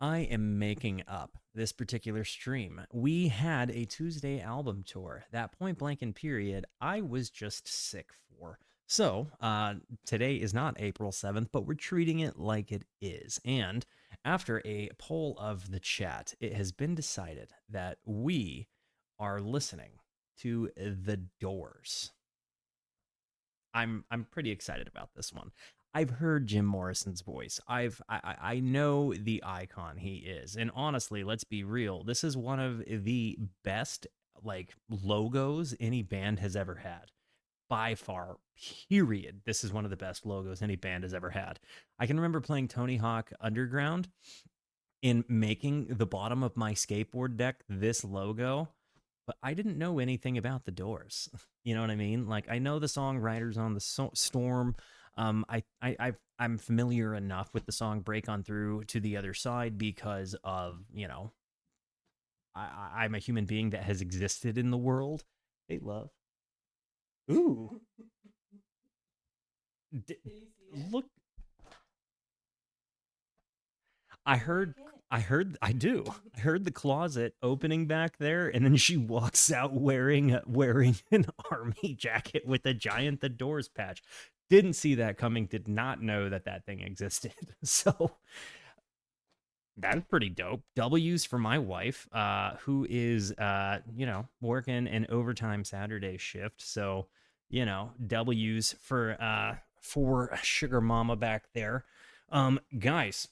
I am making up this particular stream. We had a Tuesday album tour. That point blank in period, I was just sick for. So, today is not April 7th, but we're treating it like it is. And after a poll of the chat, it has been decided that we are listening to The Doors. I'm pretty excited about this one. I've heard Jim Morrison's voice. I know the icon he is. And honestly, let's be real. This is one of the best like logos any band has ever had. By far, period. This is one of the best logos any band has ever had. I can remember playing Tony Hawk Underground in making the bottom of my skateboard deck this logo, but I didn't know anything about the Doors. You know what I mean? Like I know the song "Riders on the Storm." I'm familiar enough with the song "Break On Through to the Other Side" because of I'm a human being that has existed in the world. Hey, love. Ooh, D- look, I heard I do. I heard the closet opening back there and then she walks out wearing an army jacket with a giant The Doors patch. Didn't see that coming, did not know that that thing existed. So, that's pretty dope. W's for my wife who is working an overtime Saturday shift. So, W's for sugar mama back there. Guys,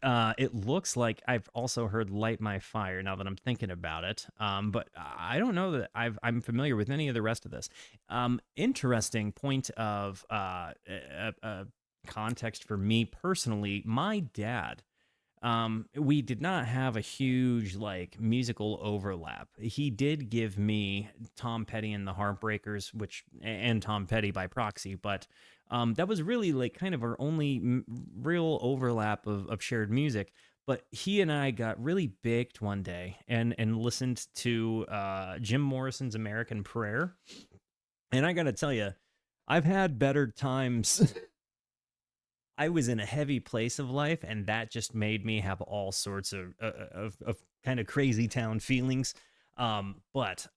it looks like I've also heard "Light My Fire" now that I'm thinking about it. But I don't know that I'm familiar with any of the rest of this. Interesting point of context for me personally. My dad, we did not have a huge like musical overlap. He did give me Tom Petty and the Heartbreakers, which and Tom Petty by proxy, but that was really like kind of our only real overlap of shared music. But he and I got really baked one day and listened to Jim Morrison's American Prayer, and I gotta tell you, I've had better times. I was in a heavy place of life, and that just made me have all sorts of kind of crazy town feelings. But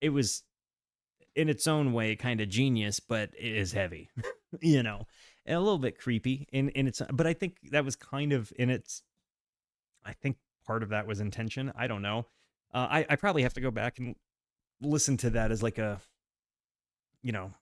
it was in its own way kind of genius, but it is heavy, you know, and a little bit creepy in its. But I think that was kind of in its. I think part of that was intention. I don't know. I probably have to go back and listen to that as like a you know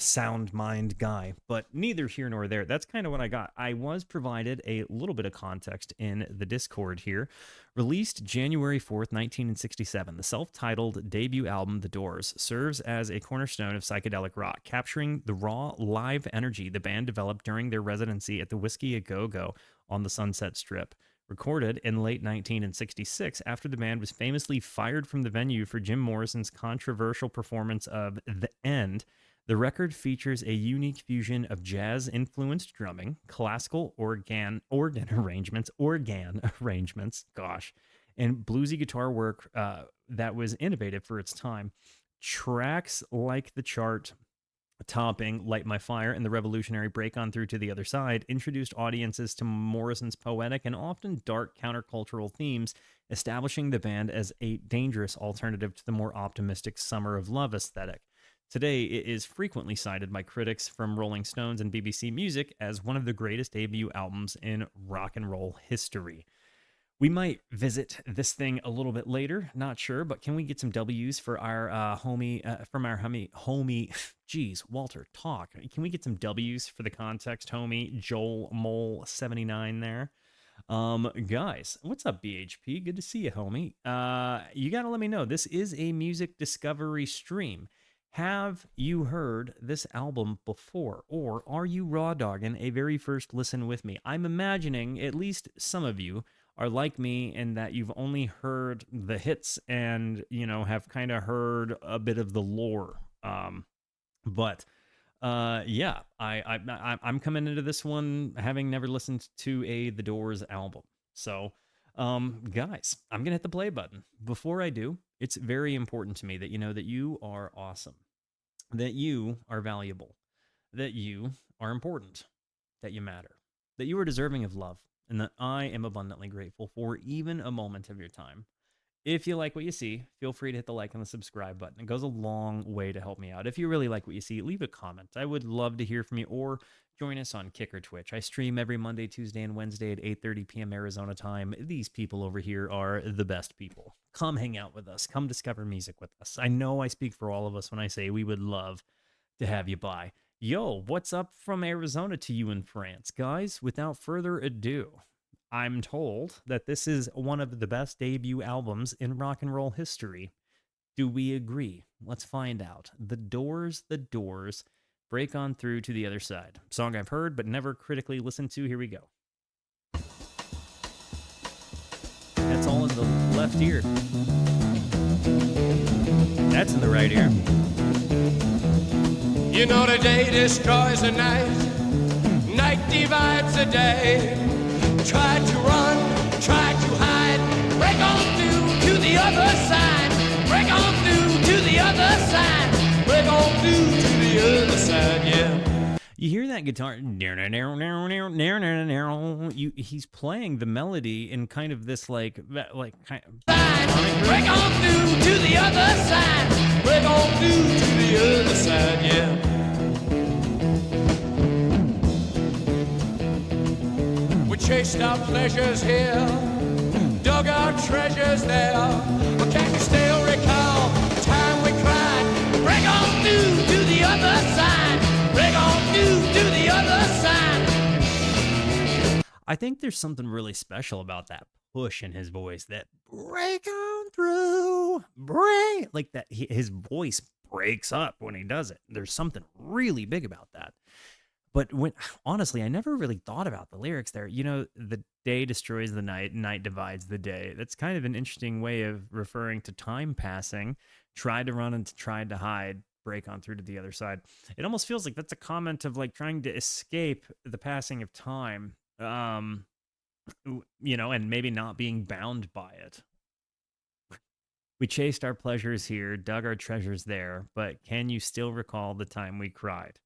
sound mind guy, but neither here nor there. That's kind of what I got. I was provided a little bit of context in the Discord here. Released January 4th, 1967, the self titled debut album, The Doors, serves as a cornerstone of psychedelic rock, capturing the raw, live energy the band developed during their residency at the Whiskey A Go Go on the Sunset Strip. Recorded in late 1966 after the band was famously fired from the venue for Jim Morrison's controversial performance of The End, the record features a unique fusion of jazz-influenced drumming, classical organ arrangements, gosh, and bluesy guitar work that was innovative for its time. Tracks like the chart topping Light My Fire and the revolutionary Break On Through to the Other Side introduced audiences to Morrison's poetic and often dark countercultural themes, establishing the band as a dangerous alternative to the more optimistic Summer of Love aesthetic. Today, it is frequently cited by critics from Rolling Stones and BBC Music as one of the greatest debut albums in rock and roll history. We might visit this thing a little bit later, not sure, but can we get some W's for our homie, geez, Walter, talk. Can we get some W's for the context, homie, Joel Mole 79 there? Guys, what's up, BHP? Good to see you, homie. You gotta let me know. This is a music discovery stream. Have you heard this album before, or are you raw dogging a very first listen with me? I'm imagining at least some of you are like me in that you've only heard the hits and have kind of heard a bit of the lore. But yeah, I'm coming into this one having never listened to a The Doors album. So, guys, I'm gonna hit the play button. Before I do, it's very important to me that you know that you are awesome, that you are valuable, that you are important, that you matter, that you are deserving of love, and that I am abundantly grateful for even a moment of your time. If you like what you see, feel free to hit the like and the subscribe button. It goes a long way to help me out. If you really like what you see, leave a comment. I would love to hear from you, or join us on Kick or Twitch. I stream every Monday, Tuesday, and Wednesday at 8:30 p.m. Arizona time. These people over here are the best people. Come hang out with us. Come discover music with us. I know I speak for all of us when I say we would love to have you by. Yo, what's up from Arizona to you in France? Guys, without further ado, I'm told that this is one of the best debut albums in rock and roll history. Do we agree? Let's find out. The Doors, break on through to the other side. Song I've heard but never critically listened to. Here we go. That's all in the left ear. That's in the right ear. You know the day destroys the night, night divides the day. Try to run, try to hide, break on through to the other side, break on through to the other side, break on through to the other side, yeah. You hear that guitar, he's playing the melody in kind of this like kind of break on through to the other side, break on through to the other side, yeah. We chased our pleasures here, dug our treasures there, but can you still recall the time we cried? Break on through to the other side, break on through to the other side. I think there's something really special about that push in his voice, that break on through, break, like that. His voice breaks up when he does it. There's something really big about that. But honestly, I never really thought about the lyrics there. You know, the day destroys the night, night divides the day. That's kind of an interesting way of referring to time passing. Tried to run and tried to hide, break on through to the other side. It almost feels like that's a comment of like trying to escape the passing of time, you know, and maybe not being bound by it. We chased our pleasures here, dug our treasures there, but can you still recall the time we cried?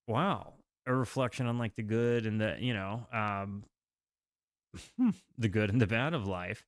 Wow. A reflection on like the good and the, you know, the good and the bad of life.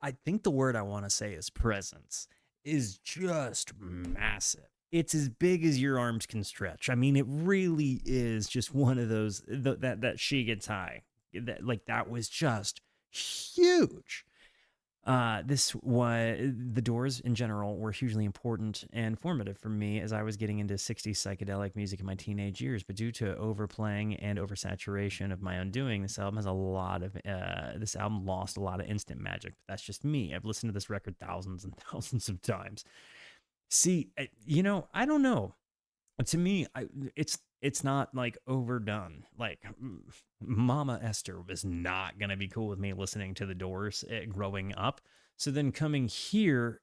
I think the word I want to say is presence is just massive. It's as big as your arms can stretch. I mean, it really is just one of those that she gets high. That was just huge. The Doors in general were hugely important and formative for me as I was getting into 60s psychedelic music in my teenage years. But due to overplaying and oversaturation of my own doing, this album lost a lot of instant magic. But that's just me. I've listened to this record thousands and thousands of times. See, you know, I don't know. To me, it's not like overdone. Like Mama Esther was not gonna be cool with me listening to the Doors growing up. So then coming here,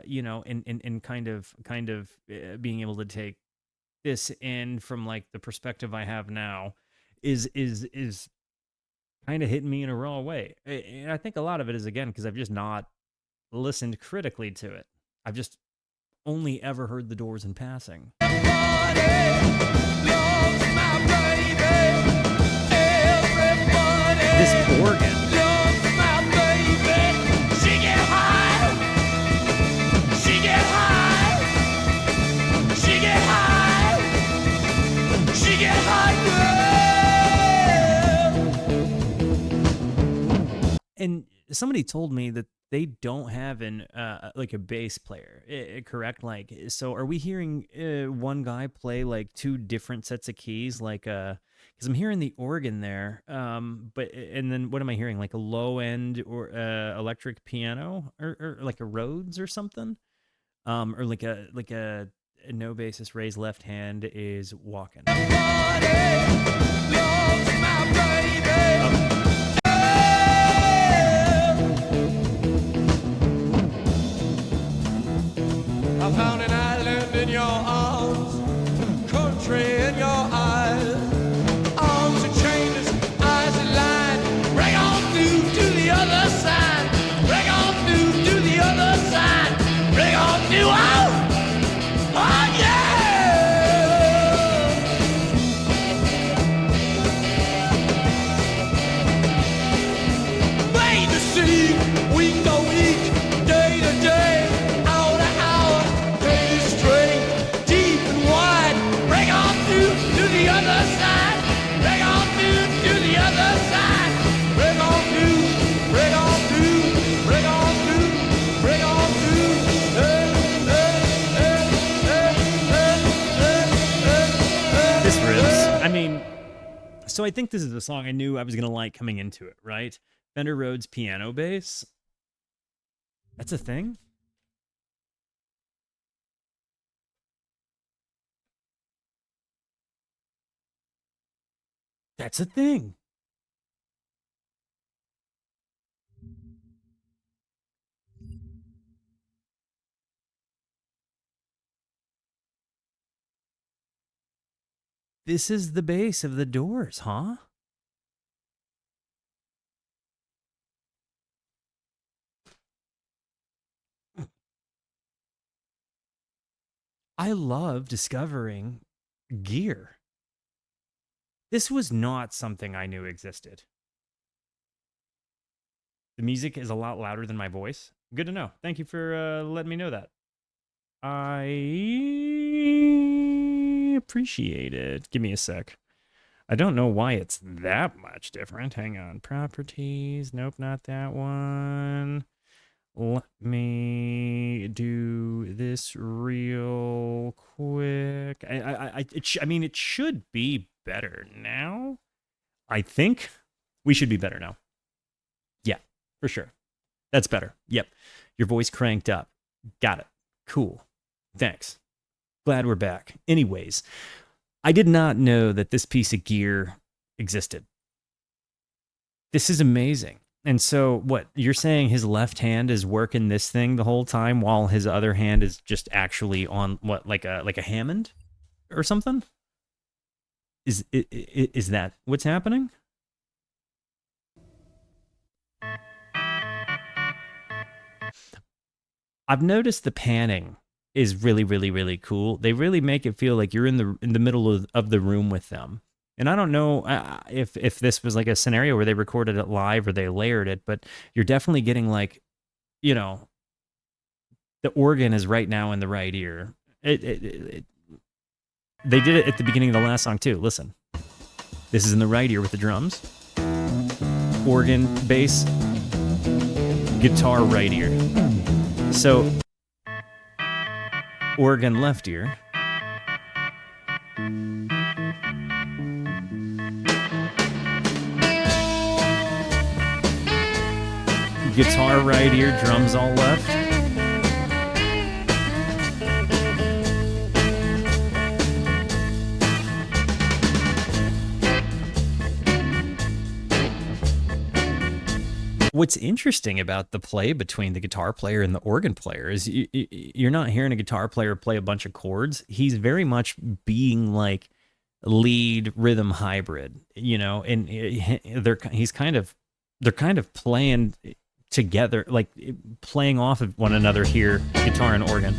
you know, and kind of being able to take this in from like the perspective I have now is kind of hitting me in a raw way. And I think a lot of it is again because I've just not listened critically to it. I've just only ever heard the Doors in passing. This organ. She get high. She get high. She get high. She get high. And somebody told me that they don't have an like a bass player, correct? Like, so are we hearing one guy play like two different sets of keys, like because I'm hearing the organ there, but and then what am I hearing? Like a low end or electric piano, or like a Rhodes or something, or like a no bassist raised left hand is walking. I found an island in your arms, country in your eyes. Arms are chainless, eyes are lined. Break on through to the other side. Break on through to the other side. Break on through, oh yeah! Made to see, week to week, day to day. I mean, so I think this is a song I knew I was going to like coming into it, right? Fender Rhodes piano bass. That's a thing? That's a thing. This is the bass of the Doors, huh? I love discovering gear. This was not something I knew existed. The music is a lot louder than my voice. Good to know. Thank you for letting me know that. I appreciate it. Give me a sec. I don't know why it's that much different. Hang on. Properties. Nope, not that one. Let me do this real quick. I mean, it should be better now. I think we should be better now. Yeah, for sure. That's better. Yep. Your voice cranked up. Got it. Cool. Thanks. Glad we're back. Anyways, I did not know that this piece of gear existed. This is amazing. And so what you're saying, his left hand is working this thing the whole time while his other hand is just actually on what, like a Hammond or something? Is that what's happening? I've noticed the panning is really, really, really cool. They really make it feel like you're in the middle of the room with them. And I don't know if this was like a scenario where they recorded it live or they layered it, but you're definitely getting like, you know, the organ is right now in the right ear. They did it at the beginning of the last song too. Listen, this is in the right ear with the drums, organ, bass, guitar, right ear. So organ, left ear. Guitar right ear, drums all left. What's interesting about the play between the guitar player and the organ player is you're not hearing a guitar player play a bunch of chords. He's very much being like lead rhythm hybrid, you know, and they're kind of playing together, like playing off of one another here, guitar and organ.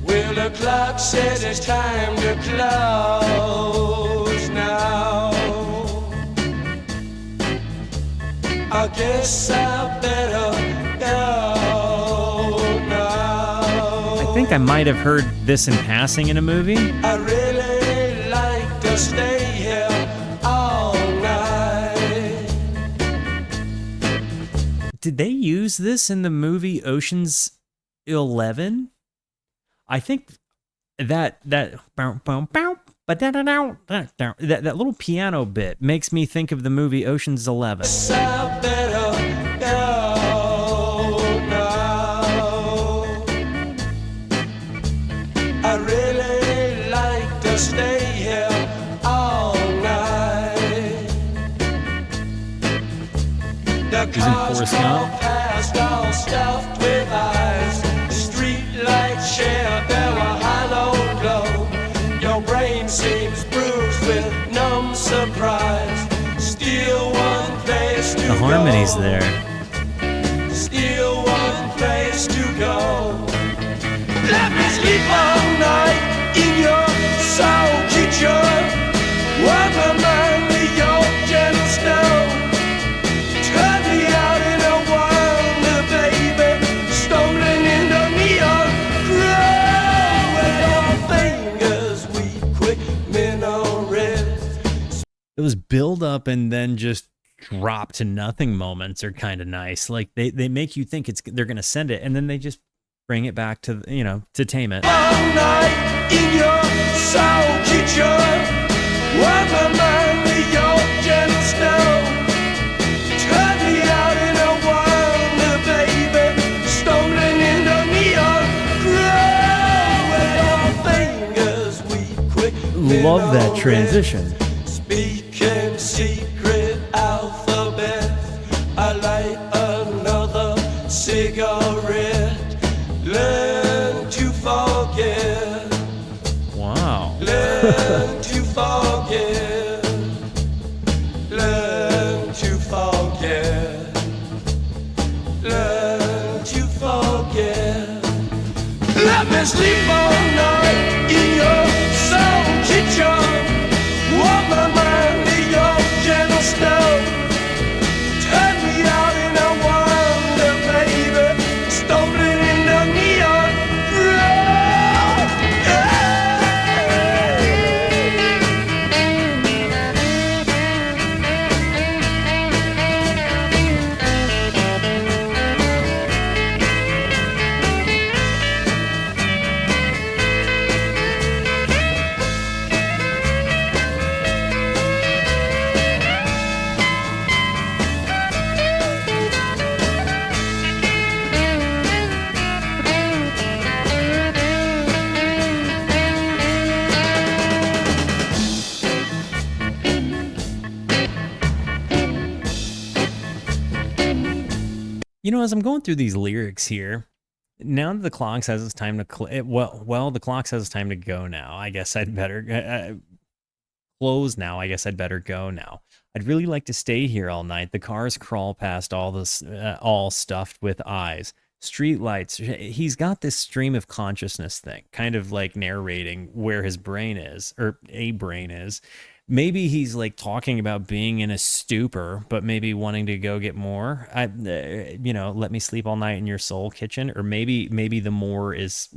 Well, the clock says it's time to close now. I guess I better go now. I think I might have heard this in passing in a movie. I really like to stay here all night. did they use this in the movie Ocean's 11? I think that bow, bow, bow, that little piano bit makes me think of the movie Ocean's 11. I better go now. I really like to stay here all night. The cars Forrest go Gump. past all stuffed with eyes. Street lights share their hollow glow. Your brain seems bruised with numb surprise. Still one place to go. The harmony's there. Still one place to go. Let me sleep all night in your soul kitchen. Warm my mind with your gentle stone. Turn me out in a wonder, baby. Stumbling in the neon glow. With your fingers, we quick minarets. Those build up and then just drop to nothing moments are kind of nice. Like they make you think they're gonna send it, and then they just bring it back to to tame it. All night in your soul kitchen. Warm my mind with your gentle stone. Turn me out in a wonder, baby. Stumbling in the neon glow. With your fingers, we quick. Love that transition. Speaking secret alphabet. I light another cigarette. Learn to forget. Wow. Learn to forget. Learn to forget. Learn to forget. Let me sleep all night in your soul kitchen. Warm my mind with your gentle stone. Turn me out in a wonder, baby. Stumbling in the neon glow. As I'm going through these lyrics here, now that the clock says it's time to the clock says it's time to go now. I guess I'd better close now. I guess I'd better go now. I'd really like to stay here all night. The cars crawl past all this, all stuffed with eyes. Street lights. He's got this stream of consciousness thing, kind of like narrating where his brain is, or a brain is. Maybe he's like talking about being in a stupor, but maybe wanting to go get more. Let me sleep all night in your soul kitchen, or maybe the more is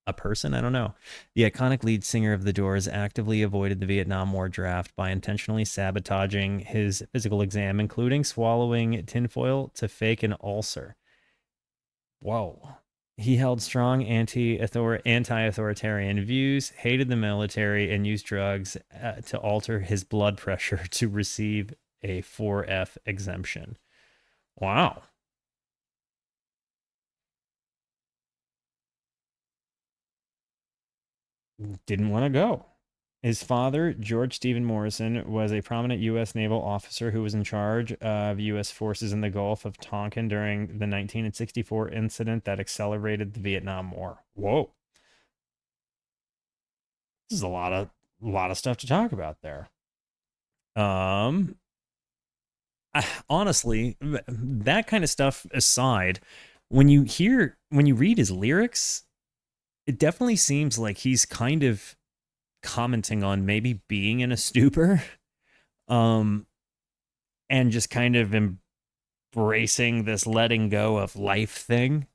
a person. I don't know. The iconic lead singer of The Doors actively avoided the Vietnam War draft by intentionally sabotaging his physical exam, including swallowing tinfoil to fake an ulcer. Whoa. He held strong anti-authoritarian views, hated the military, and used drugs to alter his blood pressure to receive a 4F exemption. Wow. Didn't want to go. His father, George Stephen Morrison, was a prominent U.S. naval officer who was in charge of U.S. forces in the Gulf of Tonkin during the 1964 incident that accelerated the Vietnam War. Whoa. This is a lot of stuff to talk about there. Honestly, that kind of stuff aside, when you read his lyrics, it definitely seems like he's kind of commenting on maybe being in a stupor, and just kind of embracing this letting go of life thing.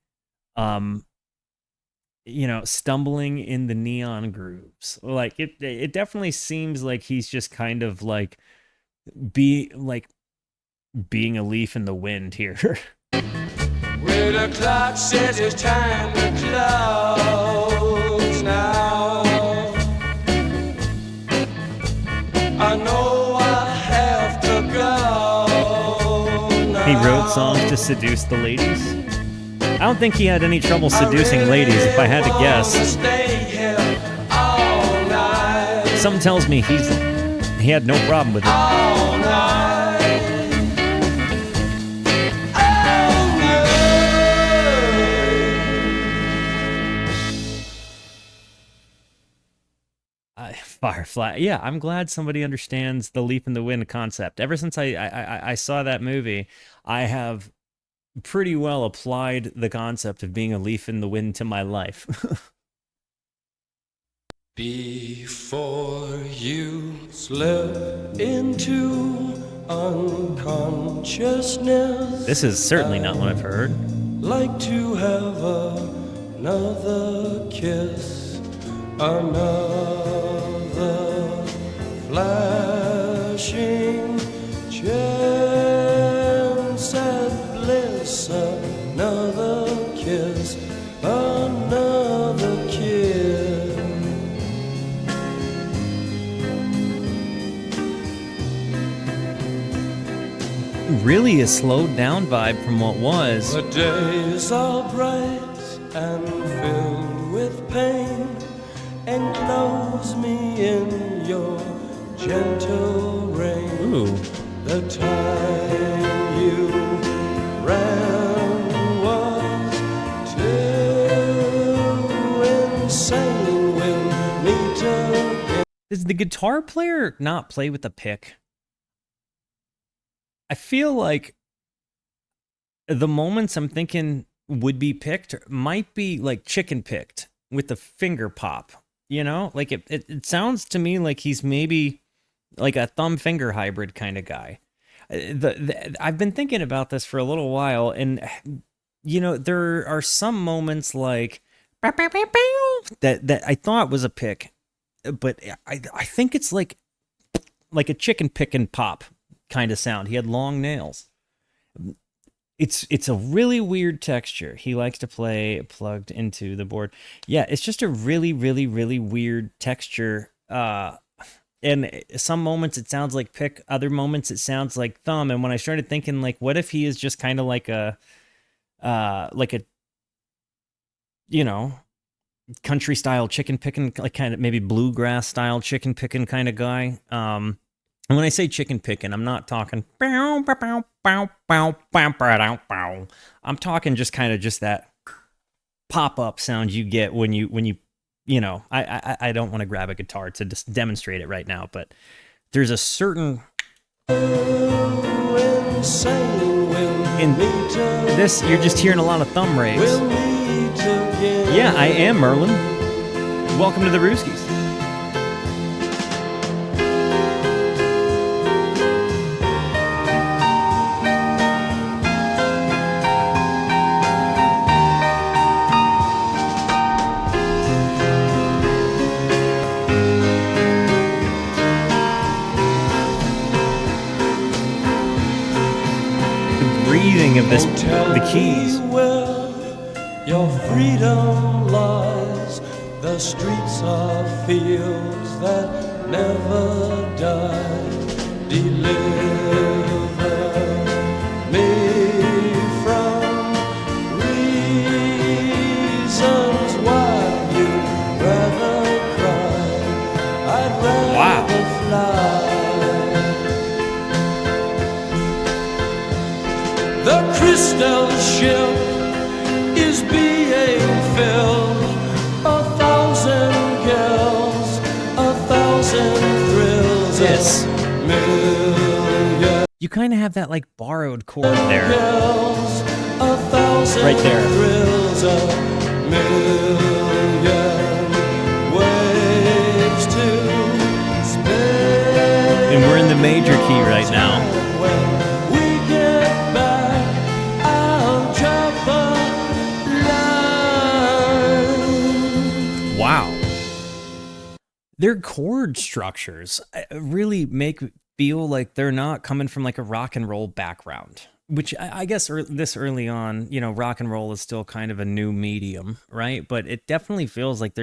Stumbling in the neon grooves. Like it definitely seems like he's just kind of like being a leaf in the wind here. When the clock says it's time to close now, I know I have to go now. He wrote songs to seduce the ladies. I don't think he had any trouble seducing ladies, if I had to guess. Something tells me he had no problem with it. Firefly. Yeah, I'm glad somebody understands the leap in the wind concept. Ever since I saw that movie, I have pretty well applied the concept of being a leaf in the wind to my life. Before you slip into unconsciousness, This is certainly not what I've heard. like to have another kiss, another flashing chance at bliss, another kiss, another kiss. Really a slowed down vibe from what was. The days are bright and filled with pain. Enclose me in your gentle rain. Ooh. The time you ran was too insane. We'll meet again. Does the guitar player not play with a pick? I feel like the moments I'm thinking would be picked might be like chicken picked with the finger pop. You know, like it sounds to me like he's maybe like a thumb finger hybrid kind of guy. I've been thinking about this for a little while, and you know, there are some moments like that I thought was a pick, but I think it's like a chicken pick and pop kind of sound. He had long nails. It's a really weird texture. He likes to play plugged into the board. Yeah, it's just a really, really, really weird texture. And some moments it sounds like pick, other moments it sounds like thumb. And when I started thinking, like, what if he is just kind of like a, you know, country style chicken picking, like kind of maybe bluegrass style chicken picking kind of guy. And when I say chicken picking, I'm not talking. I'm talking just kind of just that pop up sound you get when you know. I don't want to grab a guitar to just demonstrate it right now, but there's a certain. In this, you're just hearing a lot of thumb raves. Yeah, I am Merlin. Welcome to the Rooskies. Of this, the keys. Where your freedom lies, the streets are fields that never die. Deliver me from reasons why you'd rather cry. I'd rather fly. The crystal ship is being filled. 1,000 girls, 1,000 thrills. Yes. Million You kind of have that like borrowed chord there. girls, 1,000 Right there. thrills. Million ways to spend. And we're in the major key right now. When we get back, I'll drop a line. Wow. Their chord structures really make feel like they're not coming from like a rock and roll background, which I guess this early on, rock and roll is still kind of a new medium, right? But it definitely feels like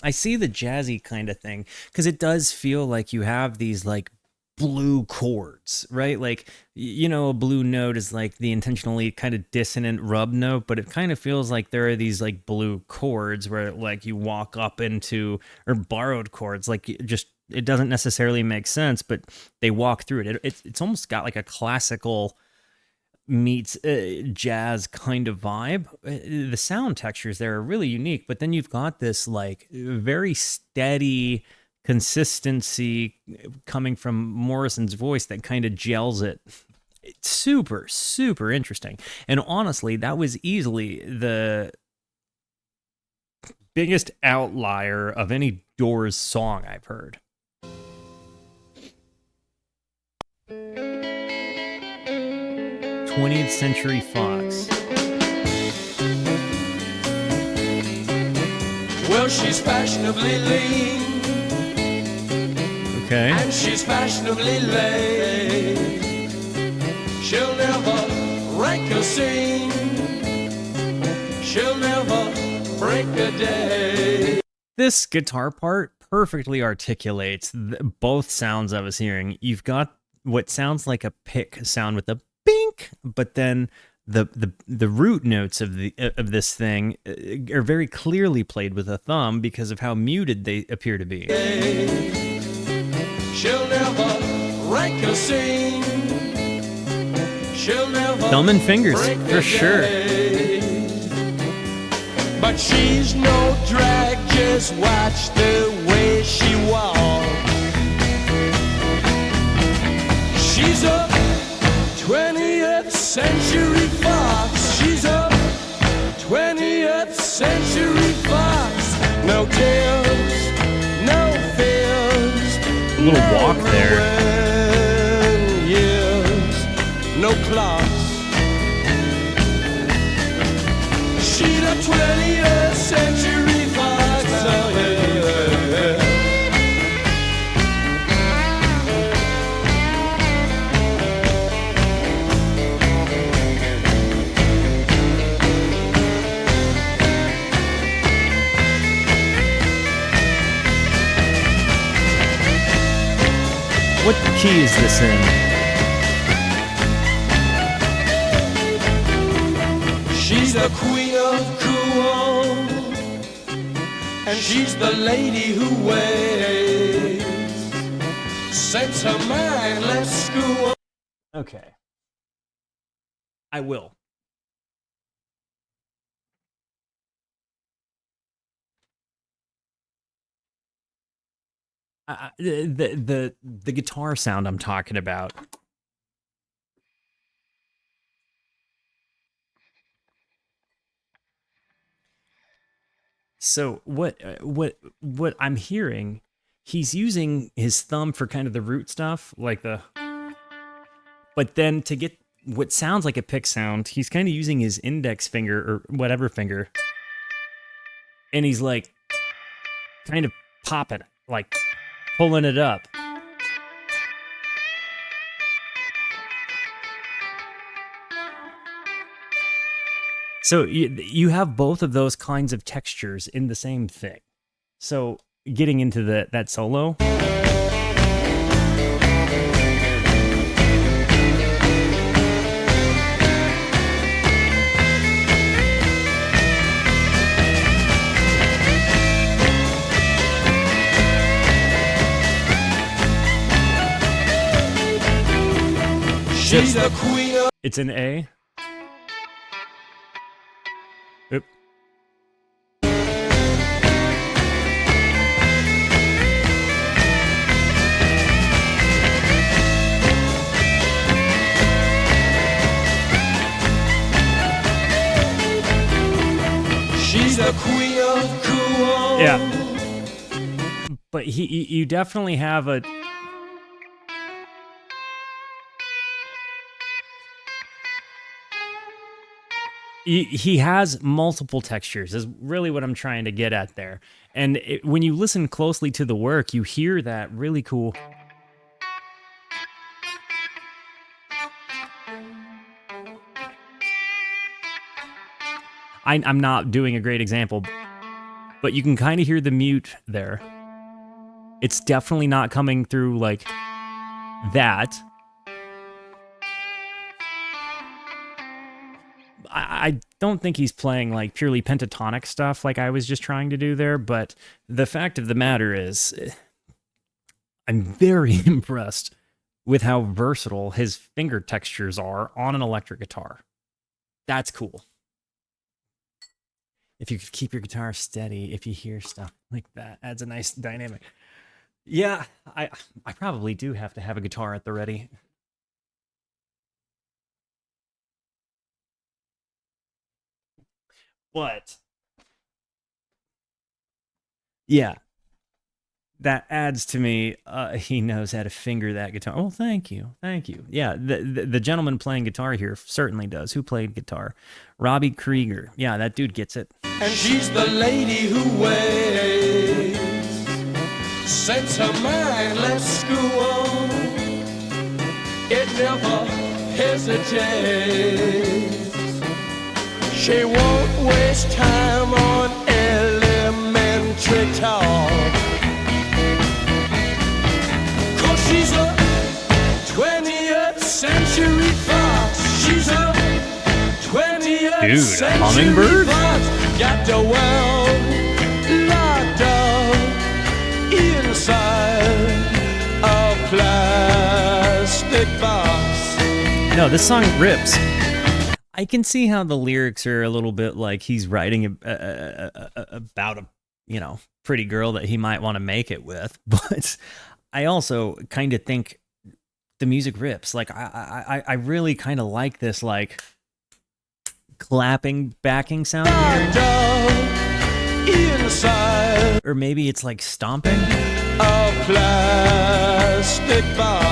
I see the jazzy kind of thing because it does feel like you have these like blue chords, right? Like, a blue note is like the intentionally kind of dissonant rub note, but it kind of feels like there are these like blue chords where like you walk up into, or borrowed chords, like it doesn't necessarily make sense, but they walk through it. It's almost got like a classical meets jazz kind of vibe. The sound textures there are really unique, but then you've got this like very steady consistency coming from Morrison's voice that kind of gels it. It's super, super interesting. And honestly, that was easily the biggest outlier of any Doors song I've heard. Twentieth Century Fox. Well, she's fashionably lean. Okay. And she's fashionably late. She'll never rank a scene. She'll never break a day. This guitar part perfectly articulates both sounds I was hearing. You've got what sounds like a pick sound with a bink, but then the root notes of this thing are very clearly played with a thumb because of how muted they appear to be. She'll never rank a scene. She'll never thumb and fingers for sure. But she's no drag, just watch the way she walks. She's a 20th Century Fox. She's a 20th Century Fox. No tears, no fears. A little walk there. Years, no clocks. She's a 20th Century Fox. Oh, yeah. What key is this in? She's the queen of cool, and she's the lady who waits. Sets her mind, let's school. Okay. I will. The guitar sound I'm talking about. So what I'm hearing, he's using his thumb for kind of the root stuff, like but then to get what sounds like a pick sound, he's kind of using his index finger or whatever finger, and he's like kind of popping it, like pulling it up. So you have both of those kinds of textures in the same thing. So getting into that solo. She's the queen of... It's an A. Oop. She's the queen of cool. Yeah. But you definitely have a... He has multiple textures is really what I'm trying to get at there. And when you listen closely to the work, you hear that really cool I'm not doing a great example, but you can kind of hear the mute there. It's definitely not coming through like that. I don't think he's playing like purely pentatonic stuff like I was just trying to do there, but the fact of the matter is, I'm very impressed with how versatile his finger textures are on an electric guitar. That's cool. If you could keep your guitar steady, if you hear stuff like that, adds a nice dynamic. Yeah, I probably do have to have a guitar at the ready. But yeah, that adds to me. He knows how to finger that guitar. Oh, thank you. Yeah, the gentleman playing guitar here certainly does. Who played guitar? Robbie Krieger. Yeah, that dude gets it. And she's the lady who waits, sets her mind, let's go on. It never hesitates. She won't waste time on elementary talk, 'cause she's a 20th Century Fox. She's a 20th Century hummingbird? Fox. Got the world locked up inside a plastic box. No, this song rips. I can see how the lyrics are a little bit like he's writing about a, pretty girl that he might want to make it with, but I also kind of think the music rips. Like I really kind of like this like clapping backing sound here. Inside. Or maybe it's like stomping. A plastic box.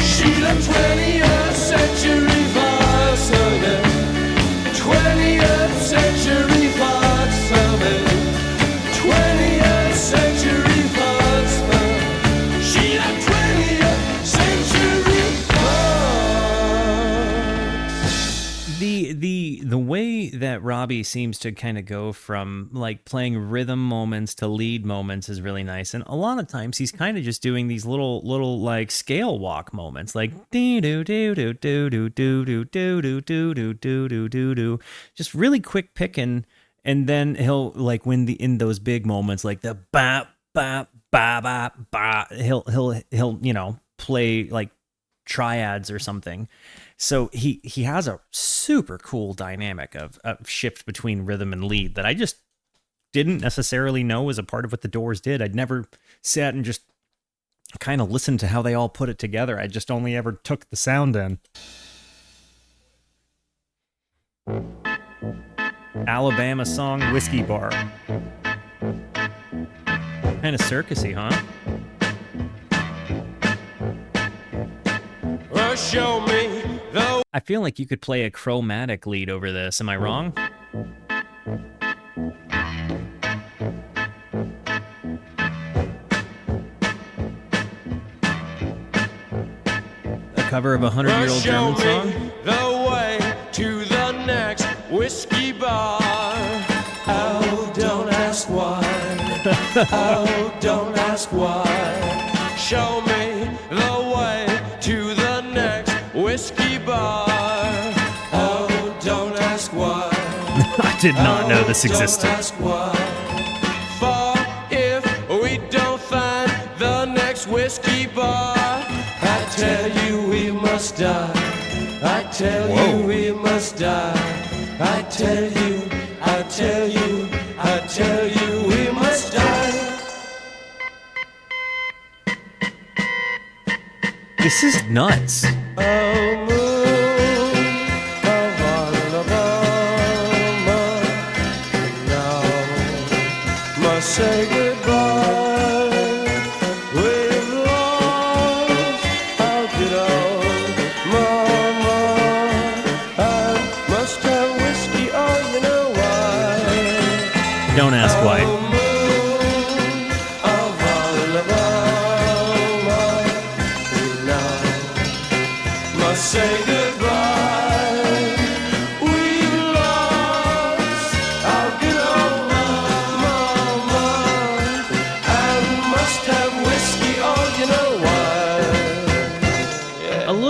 She's a 20th Century Fox, 20th Century Fox, 20th Century Fox. She's a 20th Century Fox. The way that Robbie seems to kind of go from like playing rhythm moments to lead moments is really nice, and a lot of times he's kind of just doing these little like scale walk moments, like doo doo doo doo doo doo doo doo doo doo doo doo doo doo doo, just really quick picking, and then he'll like when in those big moments like the ba ba ba ba ba, he'll play like triads or something. So he has a super cool dynamic of shift between rhythm and lead that I just didn't necessarily know was a part of what the Doors did. I'd never sat and just kind of listened to how they all put it together. I just only ever took the sound in. Alabama song, Whiskey Bar. Kind of circusy, huh? Well, show me the... I feel like you could play a chromatic lead over this. Am I wrong? A cover of a 100-year-old German song? The way to the next whiskey bar. Oh, don't ask why. Oh, don't ask why. Show me the way to the next whiskey bar. Oh, don't ask why. I did not know this existed. Don't ask why. For if we don't find the next whiskey bar, I tell you we must die. I tell you we must die. I tell you we must die. This is nuts. Oh, moon, now must say goodbye. We've lost our good old mama. I must have whiskey, oh, you know why. Don't ask why. Say goodbye.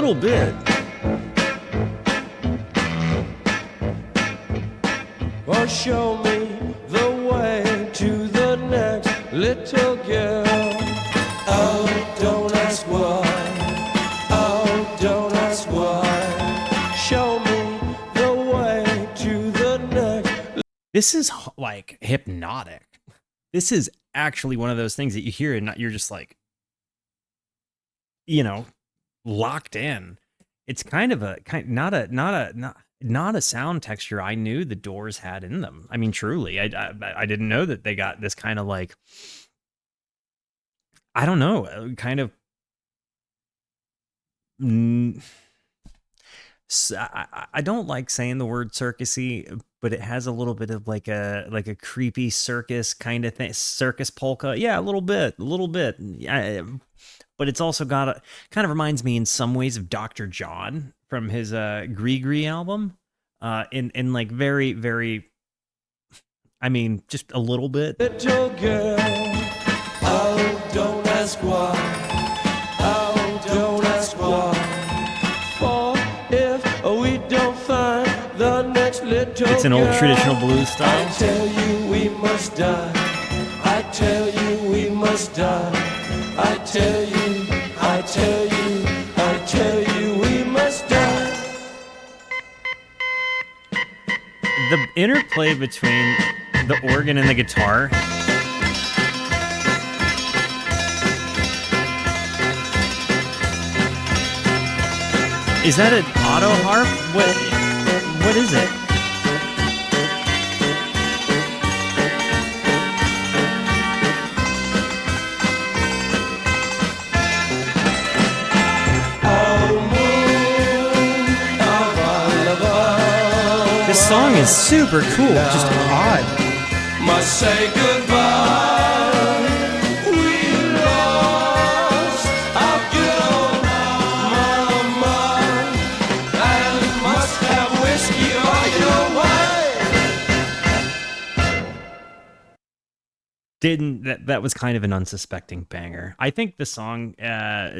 little bit. Or show me the way to the next little girl. Oh, don't ask why. Oh, don't ask why. Show me the way to the next. This is like hypnotic. This is actually one of those things that you hear and you're just like, locked in. It's kind of not a sound texture I knew the Doors had in them. I mean, truly, I didn't know that they got this kind of like, I don't know, kind of. I don't like saying the word circusy, but it has a little bit of like a creepy circus kind of thing, circus polka. Yeah, a little bit. Yeah, but it's also got a kind of reminds me in some ways of Dr. John from his Gree album. In like very, very, I mean, just a little bit. Little girl, oh, don't ask why. Oh, don't ask why. For if we don't find the next little It's an old girl, traditional blues style. I tell you we must die. I tell you we must die. I tell you we must die. The interplay between the organ and the guitar. Is that an auto harp? What is it? This song is super cool, just odd. Must say goodbye. We lost our good old mama, and must have whiskey or your wife. That was kind of an unsuspecting banger. I think the song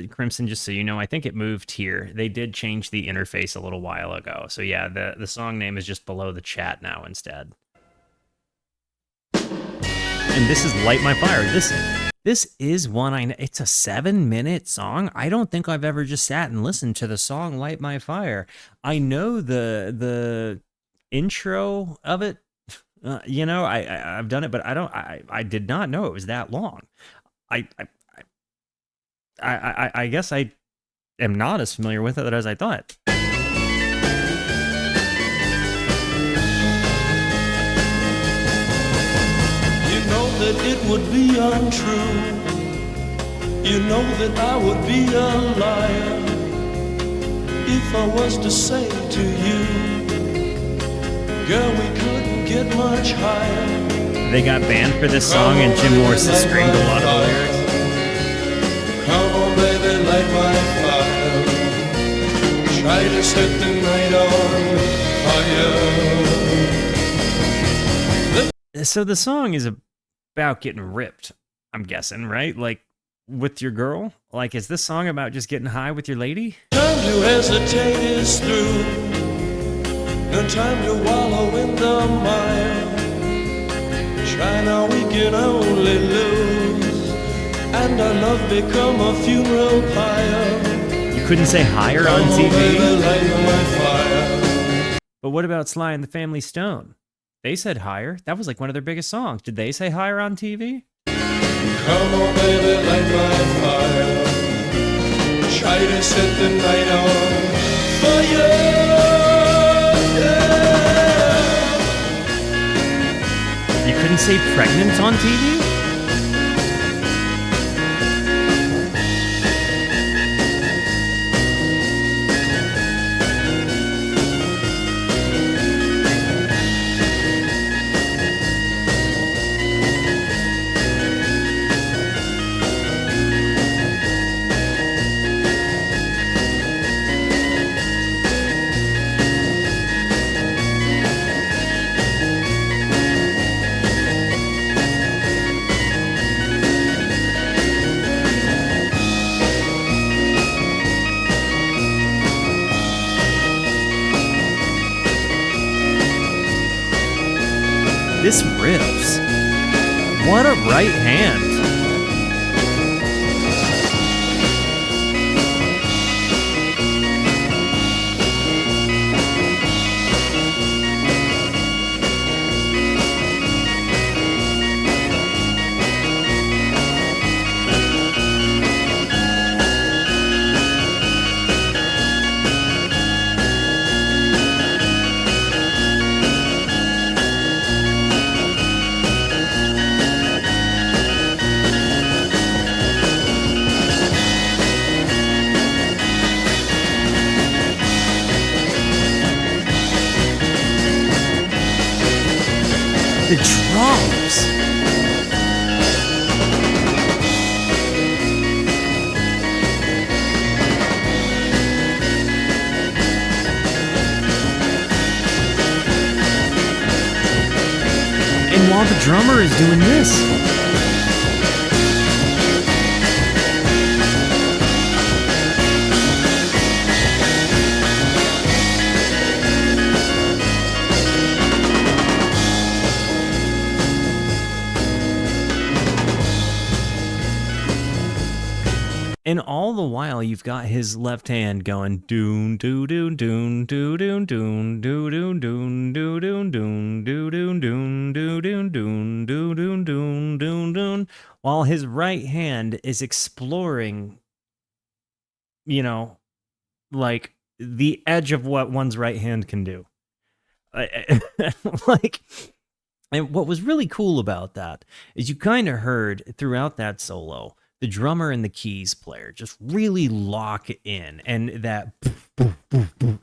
Crimson, just so you know, I think it moved here. They did change the interface a little while ago. So yeah, the song name is just below the chat now instead. And this is Light My Fire. This is one I know. It's a 7-minute song. I don't think I've ever just sat and listened to the song Light My Fire. I know the intro of it. I've done it, but I did not know it was that long. I guess I am not as familiar with it as I thought. You know that it would be untrue. You know that I would be a liar if I was to say to you, girl, we couldn't get much higher. They got banned for this song, and Jim Morrison screamed a lot of lyrics. Come on, baby, light my fire. Try to set the night on fire. So the song is about getting ripped, I'm guessing, right? Like, with your girl? Like, is this song about just getting high with your lady? Time to hesitate is through. No time to wallow in the mire. Try now, we can only lose, and our love become a funeral pyre. You couldn't say higher on TV? Baby, light my fire. But what about Sly and the Family Stone? They said higher. That was like one of their biggest songs. Did they say higher on TV? Come on, baby, light my fire. Try to set the night on fire. You couldn't say pregnant on TV? this riffs. What a right hand. The drums. And while the drummer is doing this, and all the while, you've got his left hand going doon doo doon doon doo doon doon doo doon doon doo doon doon doo doon doon doo doon doon doo doon doon doon doon, while his right hand is exploring, you know, like the edge of what one's right hand can do. Like, and what was really cool about that is you kind of heard throughout that solo the drummer and the keys player just really lock in, and that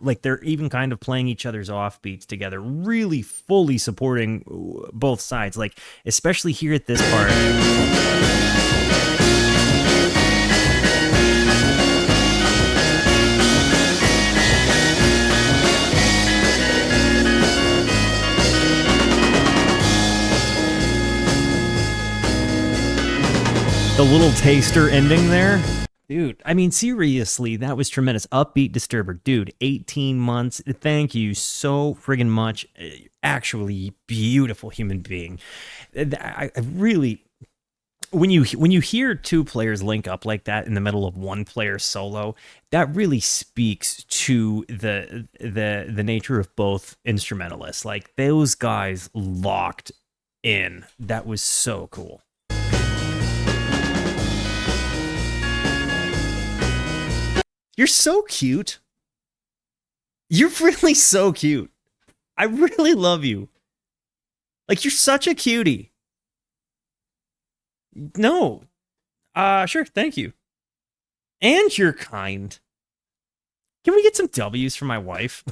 like they're even kind of playing each other's offbeats together, really fully supporting both sides, like especially here at this part. The little taster ending there. Dude, I mean, seriously, that was tremendous. Upbeat Disturber. Dude, 18 months. Thank you so friggin' much. Actually, beautiful human being. I really... When you hear two players link up like that in the middle of one player solo, that really speaks to the nature of both instrumentalists. Like, those guys locked in. That was so cool. You're so cute. You're really so cute. I really love you. Like, you're such a cutie. No. Sure, thank you. And you're kind. Can we get some W's for my wife?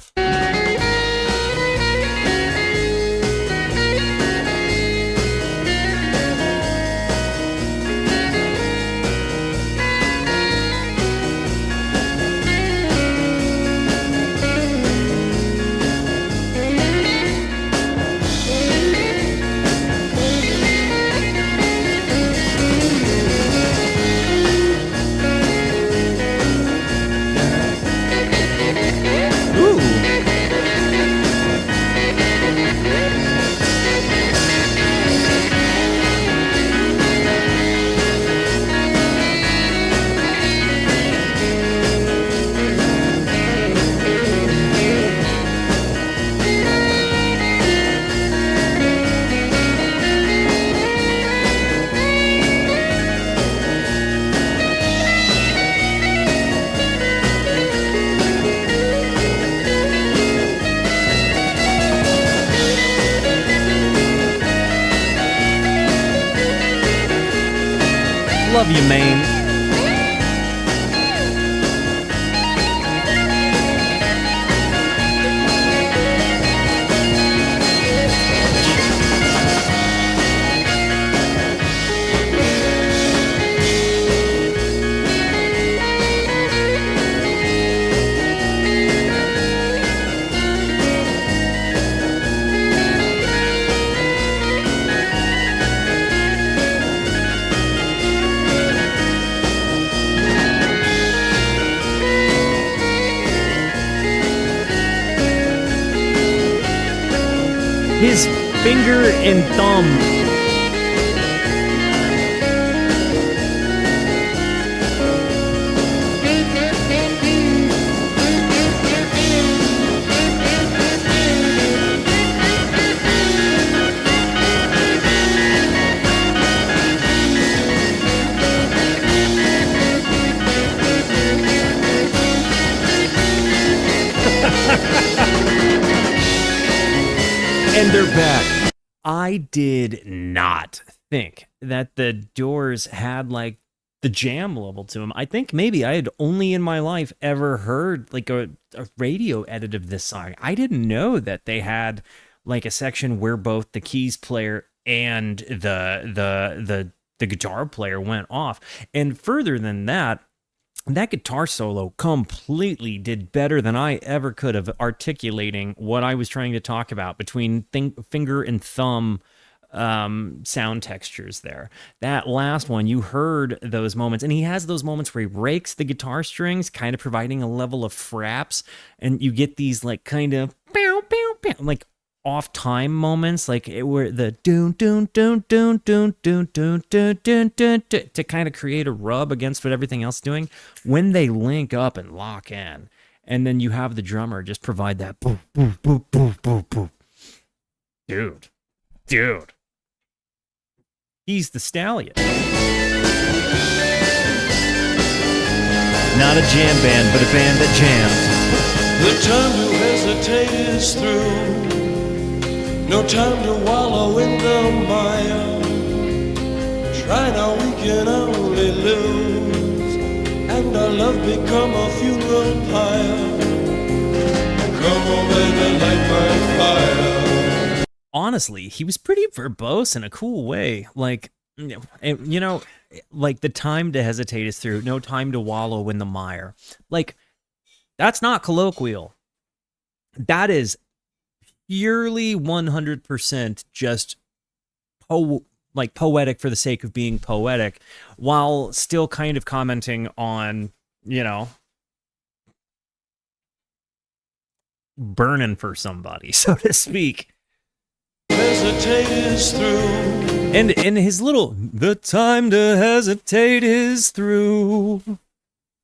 Love you, Maine. Finger and thumb. And they're back. I did not think that the Doors had like the jam level to them. I think maybe I had only in my life ever heard like a radio edit of this song. I didn't know that they had like a section where both the keys player and the guitar player went off. And further than that, that guitar solo completely did better than I ever could have articulating what I was trying to talk about between finger and thumb sound textures there. That last one, you heard those moments, and he has those moments where he rakes the guitar strings, kind of providing a level of fraps, and you get these like kind of like off time moments, like where the doon doon doon doon doon doon doon doon doon doon to kind of create a rub against what everything else is doing when they link up and lock in, and then you have the drummer just provide that boop boop boop boop boop boop. Dude, he's the stallion. Not a jam band, but a band that jammed. The time to hesitate is through. No time to wallow in the mire. Try now, we can only lose, and our love become a funeral pyre. Come on, baby, light my fire. Honestly, he was pretty verbose in a cool way. Like, you know, like the time to hesitate is through. No time to wallow in the mire. Like, that's not colloquial. That is purely 100% just poetic for the sake of being poetic, while still kind of commenting on, you know, burning for somebody, so to speak. Hesitate is through. And his little, the time to hesitate is through.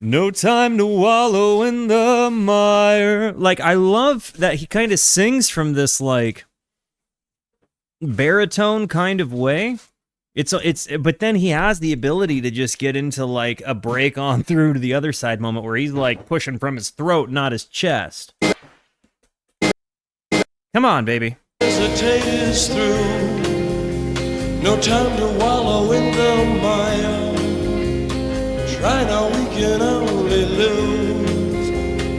No time to wallow in the mire. Like, I love that he kind of sings from this, like, baritone kind of way. But then he has the ability to just get into, like, a break on through to the other side moment where he's, like, pushing from his throat, not his chest. Come on, baby. Hesitate is through. No time to wallow in the mire. Try now, we can only lose,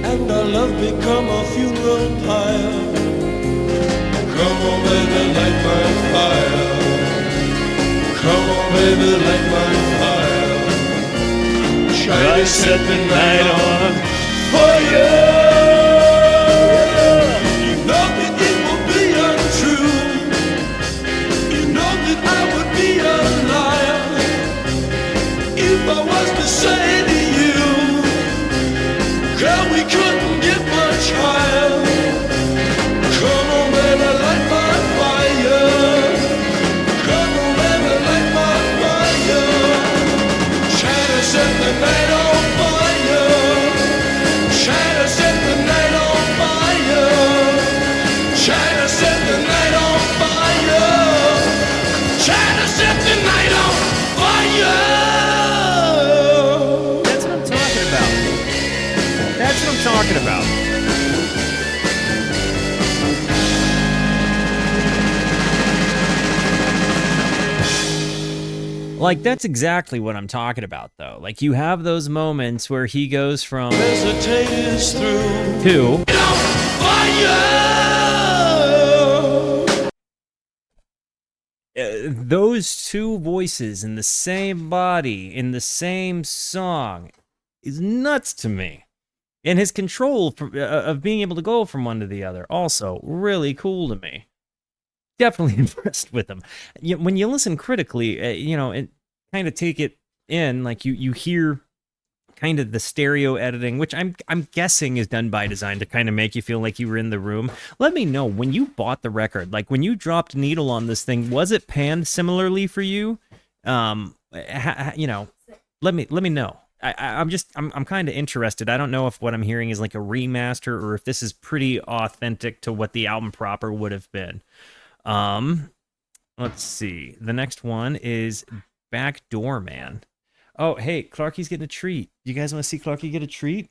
and our love become a funeral pyre. Come on, baby, light my fire. Come on, baby, light my fire. Try to set the night on fire. You know that it will be untrue. You know that I would be a liar if I was to say to you, girl, we couldn't get much higher. Come on, baby, light my fire. Come on, baby, light my fire. Try to set the night on fire. Try to set the night on fire. Try to set the night on fire. Try to set the night on fire. That's what I'm talking about. Like, that's exactly what I'm talking about, though. Like, you have those moments where he goes from to those two voices in the same body, in the same song, is nuts to me. And his control of being able to go from one to the other, also really cool to me. Definitely impressed with him. When you listen critically, you know, and kind of take it in, like you hear kind of the stereo editing, which I'm guessing is done by design to kind of make you feel like you were in the room. Let me know when you bought the record, like when you dropped needle on this thing, was it panned similarly for you? You know, let me know. I'm kind of interested. I don't know if what I'm hearing is like a remaster or if this is pretty authentic to what the album proper would have been. Let's see. The next one is Backdoor Man. Oh, hey, Clarky's getting a treat. You guys want to see Clarky get a treat?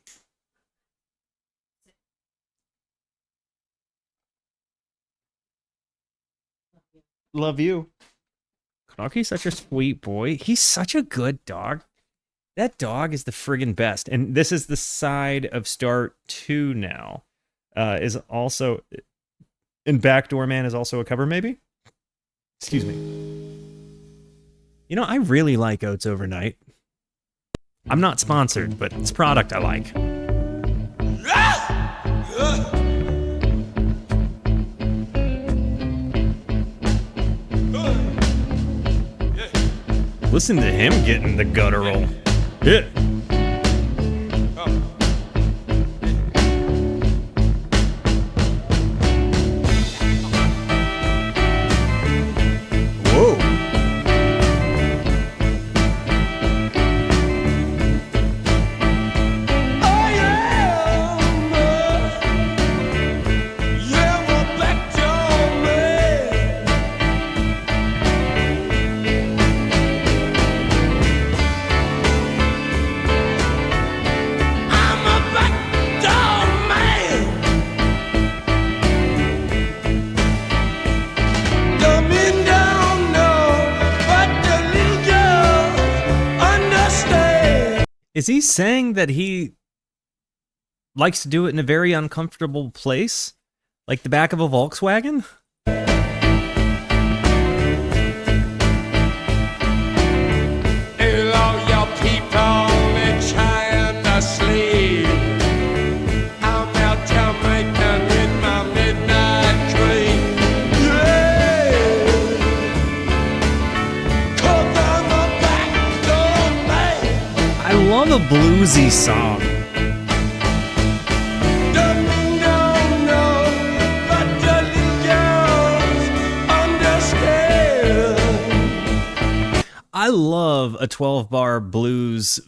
Love you. Clarky's such a sweet boy. He's such a good dog. That dog is the friggin' best. And this is the side of Start 2 now. Is also... And Backdoor Man is also a cover, maybe? Excuse me. You know, I really like Oats Overnight. I'm not sponsored, but it's a product I like. Listen to him getting the guttural. Yeah. Is he saying that he likes to do it in a very uncomfortable place? Like the back of a Volkswagen? Hello, your people in China sleep. I'm out Jamaican with my midnight cream. Yeah, 'cause I'm a backdoor man. I love a bluesy song. I love a 12-bar blues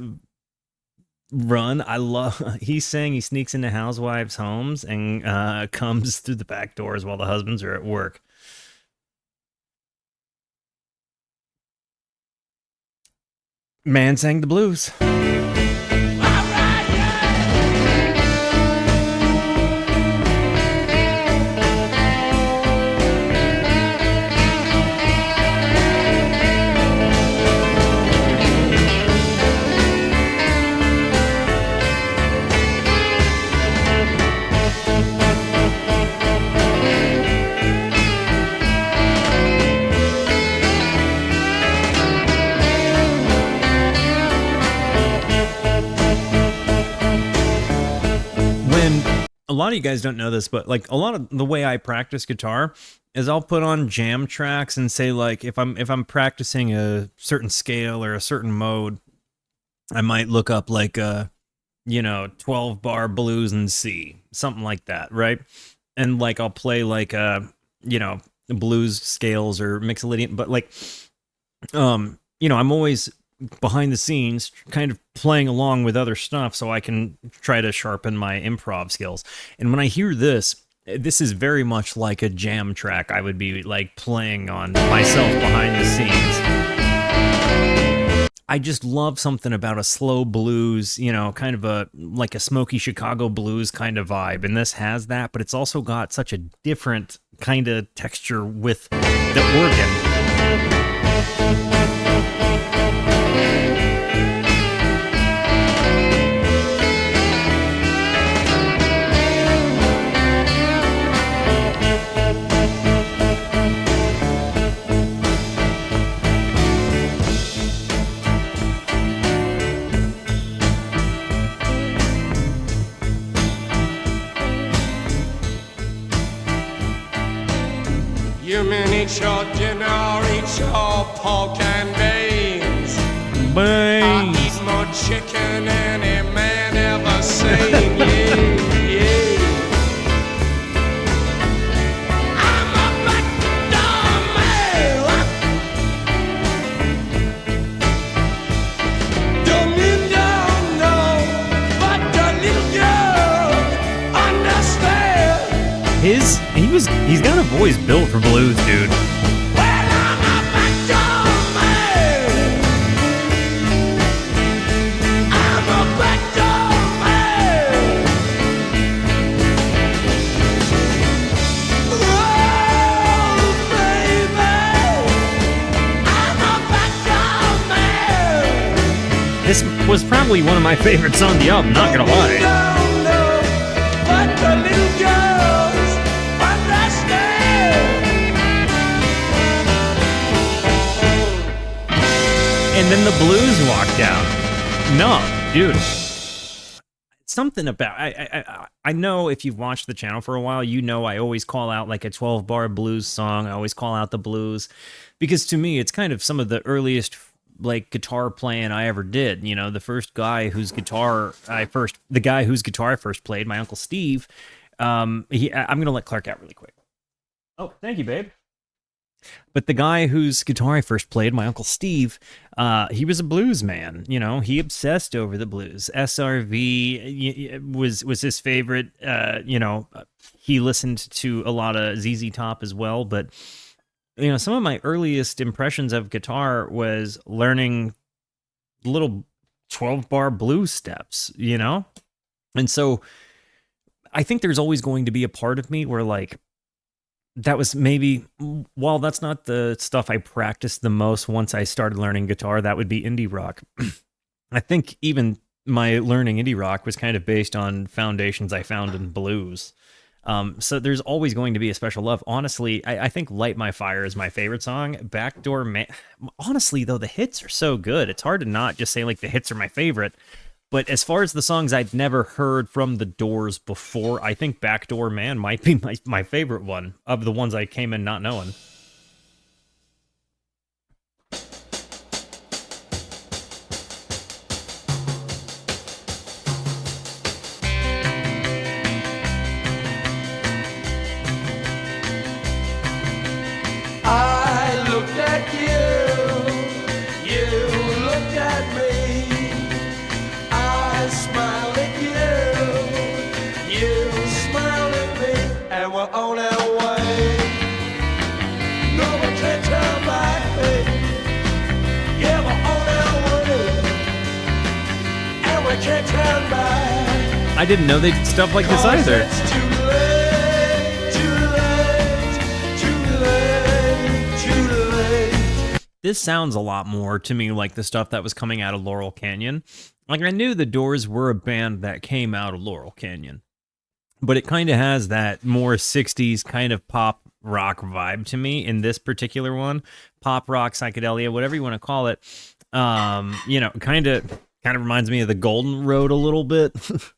run. I love... He's saying he sneaks into housewives' homes and comes through the back doors while the husbands are at work. Man sang the blues. A lot of you guys don't know this, but like a lot of the way I practice guitar is I'll put on jam tracks and say, like, if I'm practicing a certain scale or a certain mode, I might look up like 12-bar blues in C, something like that, right? And like I'll play like blues scales or mixolydian, but like I'm always behind the scenes kind of playing along with other stuff so I can try to sharpen my improv skills. And when I hear this is very much like a jam track I would be like playing on myself behind the scenes. I just love something about a slow blues, kind of like a smoky Chicago blues kind of vibe. And this has that, but it's also got such a different kind of texture with the organ. You mean eat your dinner, eat your pork and beans. I eat more chicken than he's got a voice built for blues, dude. Well, I'm a backdoor man. I'm a backdoor man. Oh, baby, I'm a backdoor man. This was probably one of my favorites on the album, not gonna lie. Don't know what the little girls understand. And then the blues walked out. No, dude. Something about I know if you've watched the channel for a while, you know I always call out like a 12-bar blues song. I always call out the blues because to me it's kind of some of the earliest like guitar playing I ever did. You know, the guy whose guitar I first played, my Uncle Steve. I'm gonna let Clark out really quick. Oh, thank you, babe. But the guy whose guitar I first played, my Uncle Steve, he was a blues man. You know, he obsessed over the blues. SRV was his favorite. You know, he listened to a lot of ZZ Top as well. But, you know, some of my earliest impressions of guitar was learning little 12-bar blues steps, you know? And so I think there's always going to be a part of me where, like, that was maybe, while that's not the stuff I practiced the most once I started learning guitar, that would be indie rock. I think even my learning indie rock was kind of based on foundations I found in blues. So there's always going to be a special love. Honestly, I think Light My Fire is my favorite song. Backdoor Man, honestly, though, the hits are so good. It's hard to not just say, like, the hits are my favorite. But as far as the songs I'd never heard from the Doors before, I think Backdoor Man might be my favorite one of the ones I came in not knowing. I looked at you, you looked at me. I smiled at you, you smiled at me, and we're on our way. No one can turn back, baby. Yeah, we're on our way, and we can't turn back. I didn't know they did stuff like this 'Cause either. it's too late, too late, too late, too late. This sounds a lot more to me like the stuff that was coming out of Laurel Canyon. Like, I knew the Doors were a band that came out of Laurel Canyon, but it kind of has that more 60s kind of pop rock vibe to me in this particular one. Pop rock, psychedelia, whatever you want to call it. You know, kind of reminds me of the Golden Road a little bit. Too late,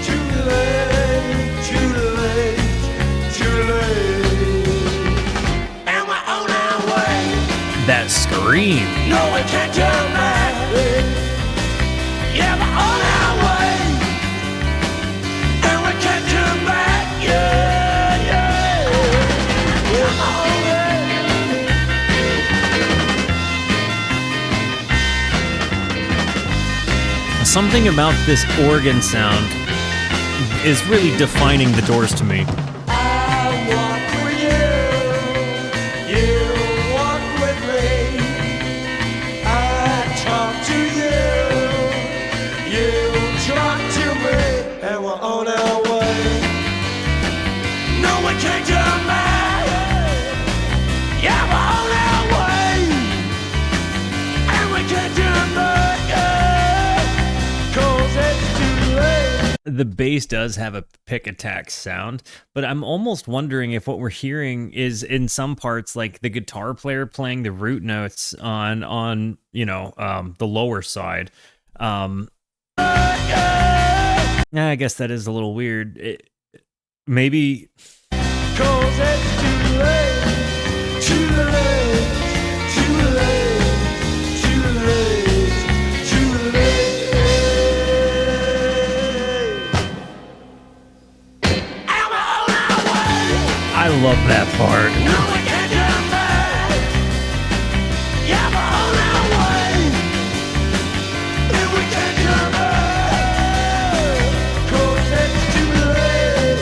too late, too late, too late. And we're on our way. That scream. No, we can't turn back, baby. Yeah, we're on our way. And we can't turn back, yeah, yeah. Come on, Something about this organ sound is really defining the Doors to me. I walk with you, you walk with me. I talk to you, you talk to me, and we're on our way. No, we can't turn back. Yeah, we're on our way, and we can't turn back. Yeah, 'cause it's too late. The bass does have a pick attack sound, but I'm almost wondering if what we're hearing is in some parts like the guitar player playing the root notes on you know, the lower side. I guess that is a little weird. Maybe 'Cause it's too late, too late, too late, too late, too late. And we're on our way. I love that part. No, we can't turn back. Yeah, we're on our way. And we can't turn back. 'Cause it's too late,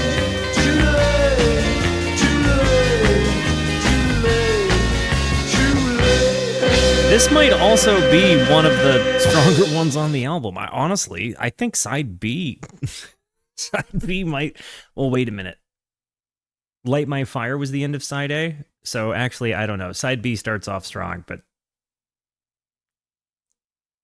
too late. This might also be one of the stronger ones on the album. I think side B, side B might. Well, wait a minute. Light My Fire was the end of side A, so actually, I don't know. Side B starts off strong, but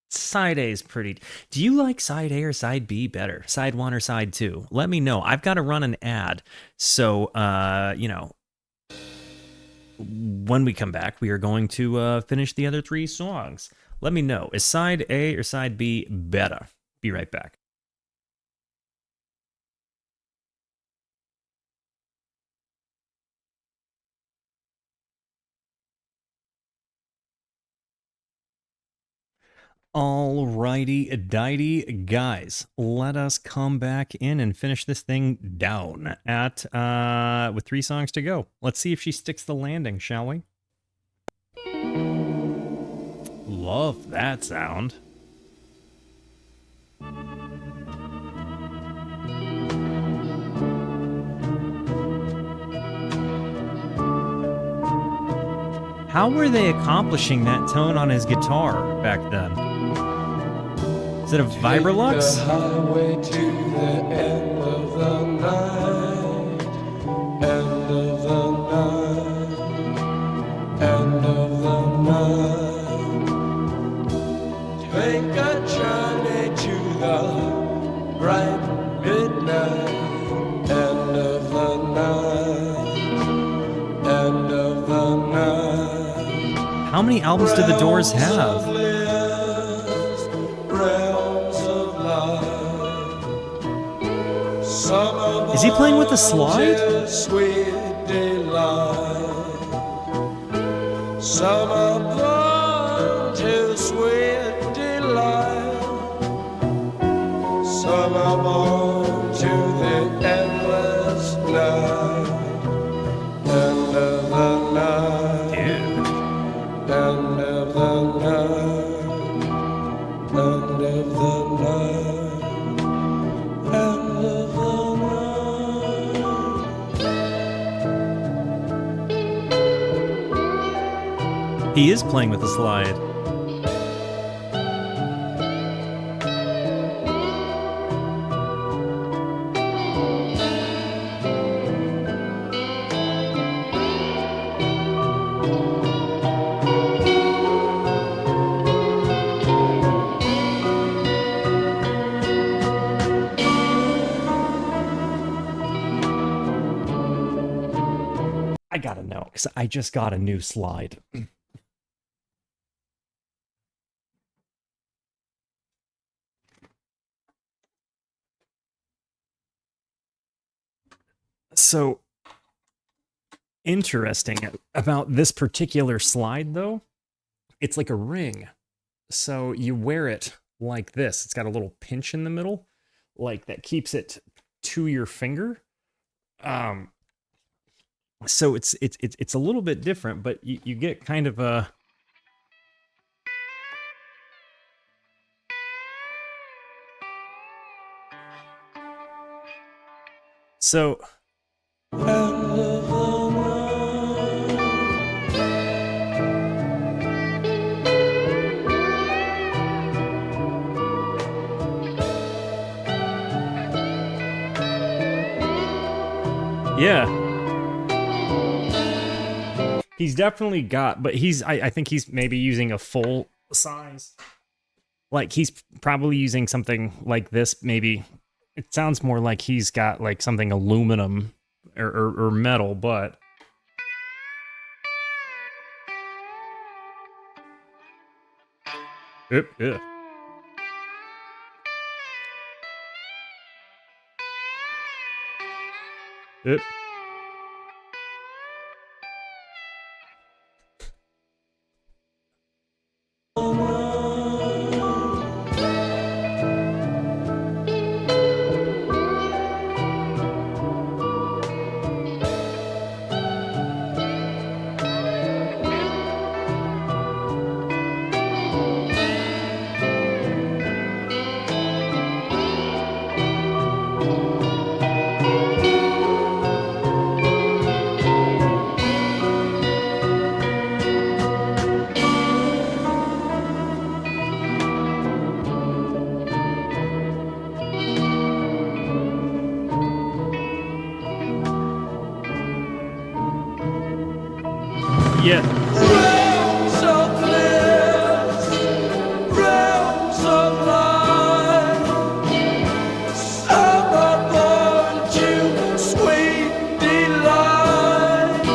side A is pretty. Do you like side A or side B better? Side 1 or side 2? Let me know. I've got to run an ad, so when we come back, we are going to finish the other 3 songs. Let me know. Is side A or side B better? Be right back. Alrighty, dighty, guys. Let us come back in and finish this thing down at with 3 songs to go. Let's see if she sticks the landing, shall we? Love that sound. How were they accomplishing that tone on his guitar back then? Is it a Vibrolux? The highway to the end of the night, end of the night, end of the night. Take a journey to the bright midnight, end of the night, end of the night. How many albums did the Doors have? Is he playing with the slide? Sweet delight. Some are born to sweet delight. Some are born to the endless night. End of the night. Dude. End of the night. End of the night. He is playing with the slide. I gotta know, because I just got a new slide. So interesting about this particular slide, though, it's like a ring. So you wear it like this. It's got a little pinch in the middle, like that keeps it to your finger. So it's a little bit different, but you get kind of a so. Yeah. He's definitely got, but I think he's maybe using a full size. Like he's probably using something like this, maybe. It sounds more like he's got like something aluminum or metal, but Yep. Yeah. Realms of bliss, realms of light. Some are born to sweet delight.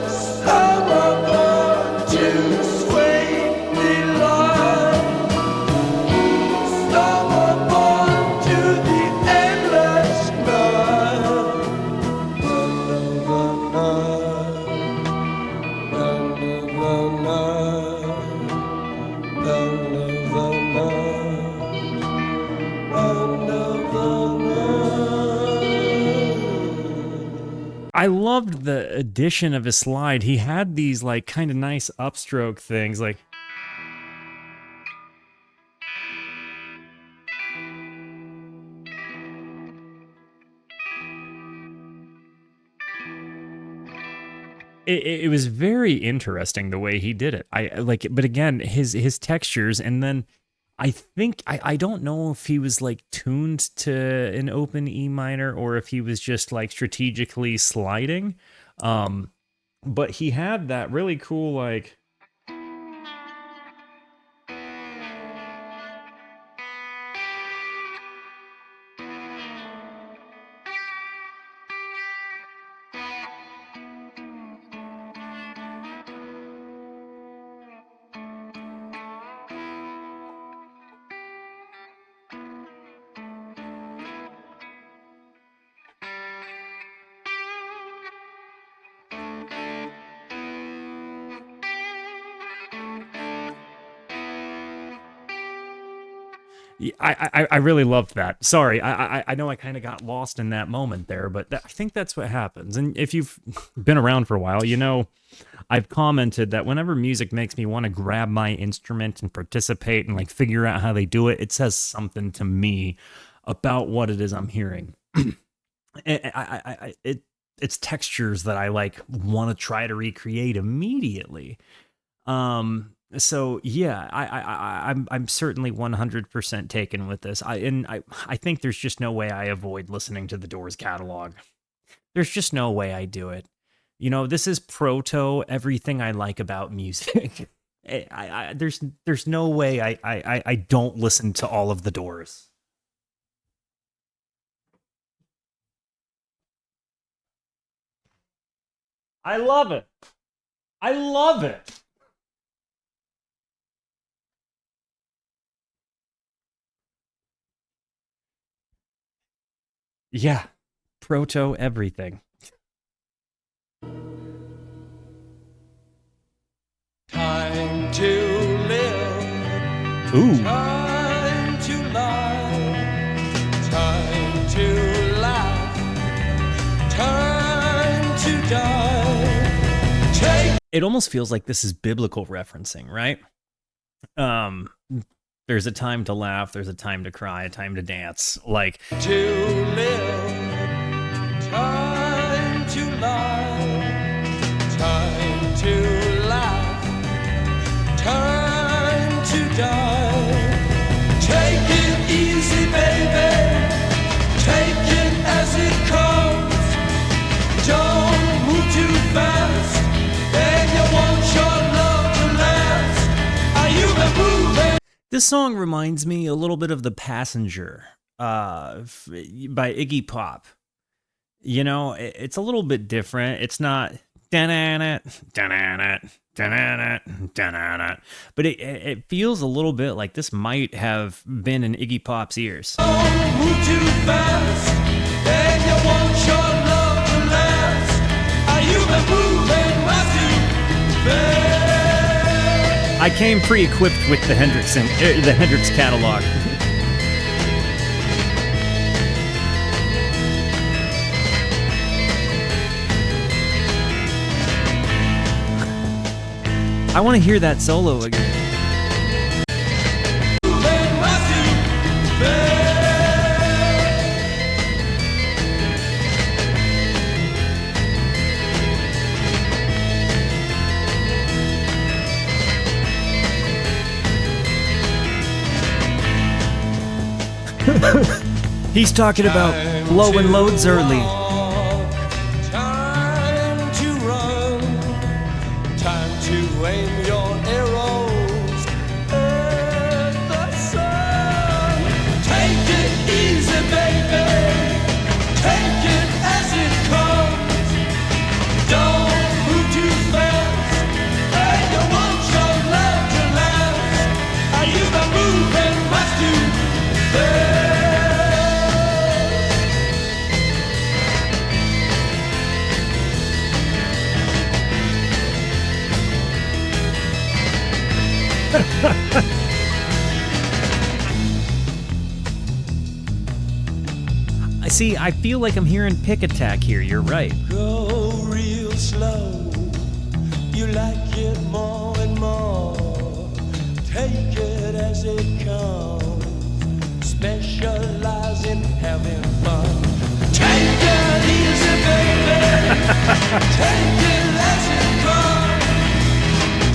Some are born to sweet delight. Some are born to the endless night. I loved the addition of his slide. He had these like kind of nice upstroke things, like it was very interesting the way he did it. I like, but again, his textures, and then I think I don't know if he was like tuned to an open E minor or if he was just like strategically sliding. But he had that really cool like I really loved that. Sorry, I know I kind of got lost in that moment there, but I think that's what happens. And if you've been around for a while, you know I've commented that whenever music makes me want to grab my instrument and participate and like figure out how they do it, it says something to me about what it is I'm hearing. It's textures that I like want to try to recreate immediately. So yeah, I'm certainly 100% taken with this. I think there's just no way I avoid listening to the Doors catalog. There's just no way I do it. You know, this is proto everything I like about music. There's no way I don't listen to all of the Doors. I love it. I love it. Yeah, proto everything. Time to live. Ooh. Time to lie. Time to laugh. Time to die. Take. It almost feels like this is biblical referencing, right? There's a time to laugh, there's a time to cry, a time to dance. Like To live. Time to lie. Time to laugh. Time to die. Take it easy, baby. Take it as it comes. Don't move too fast. Then you want your love to last. Are you been moving? this song reminds me a little bit of The Passenger by Iggy Pop. You know, it's a little bit different. It's not but it feels a little bit like this might have been in Iggy Pop's ears. Don't move too fast, and you want your love to last. Are you been moving right too fast? I came pre-equipped with the Hendrix catalog. I want to hear that solo again. Moving right too fast. He's talking about blowing loads early. Time to run, I see. I feel like I'm hearing Pick Attack here. You're right. Go real slow. You like it more and more. Take it as it comes. Specialize in having fun. Take it easy, baby. Take it as it comes.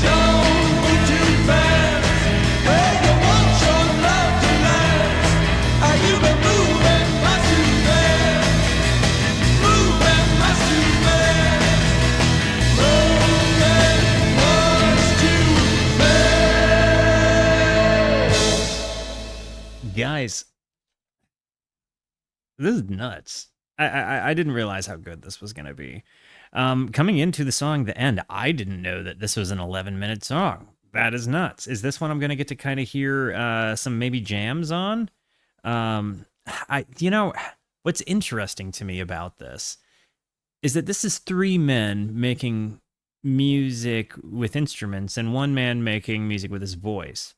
Don't move too fast. Where you want your love to last. Are you been moving much too fast? Moving much too fast. Moving much too fast. Guys, this is nuts. I didn't realize how good this was going to be. Coming into the song, The End, I didn't know that this was an 11-minute song. That is nuts. Is this one I'm going to get to kind of hear some maybe jams on? What's interesting to me about this is that this is three men making music with instruments and one man making music with his voice.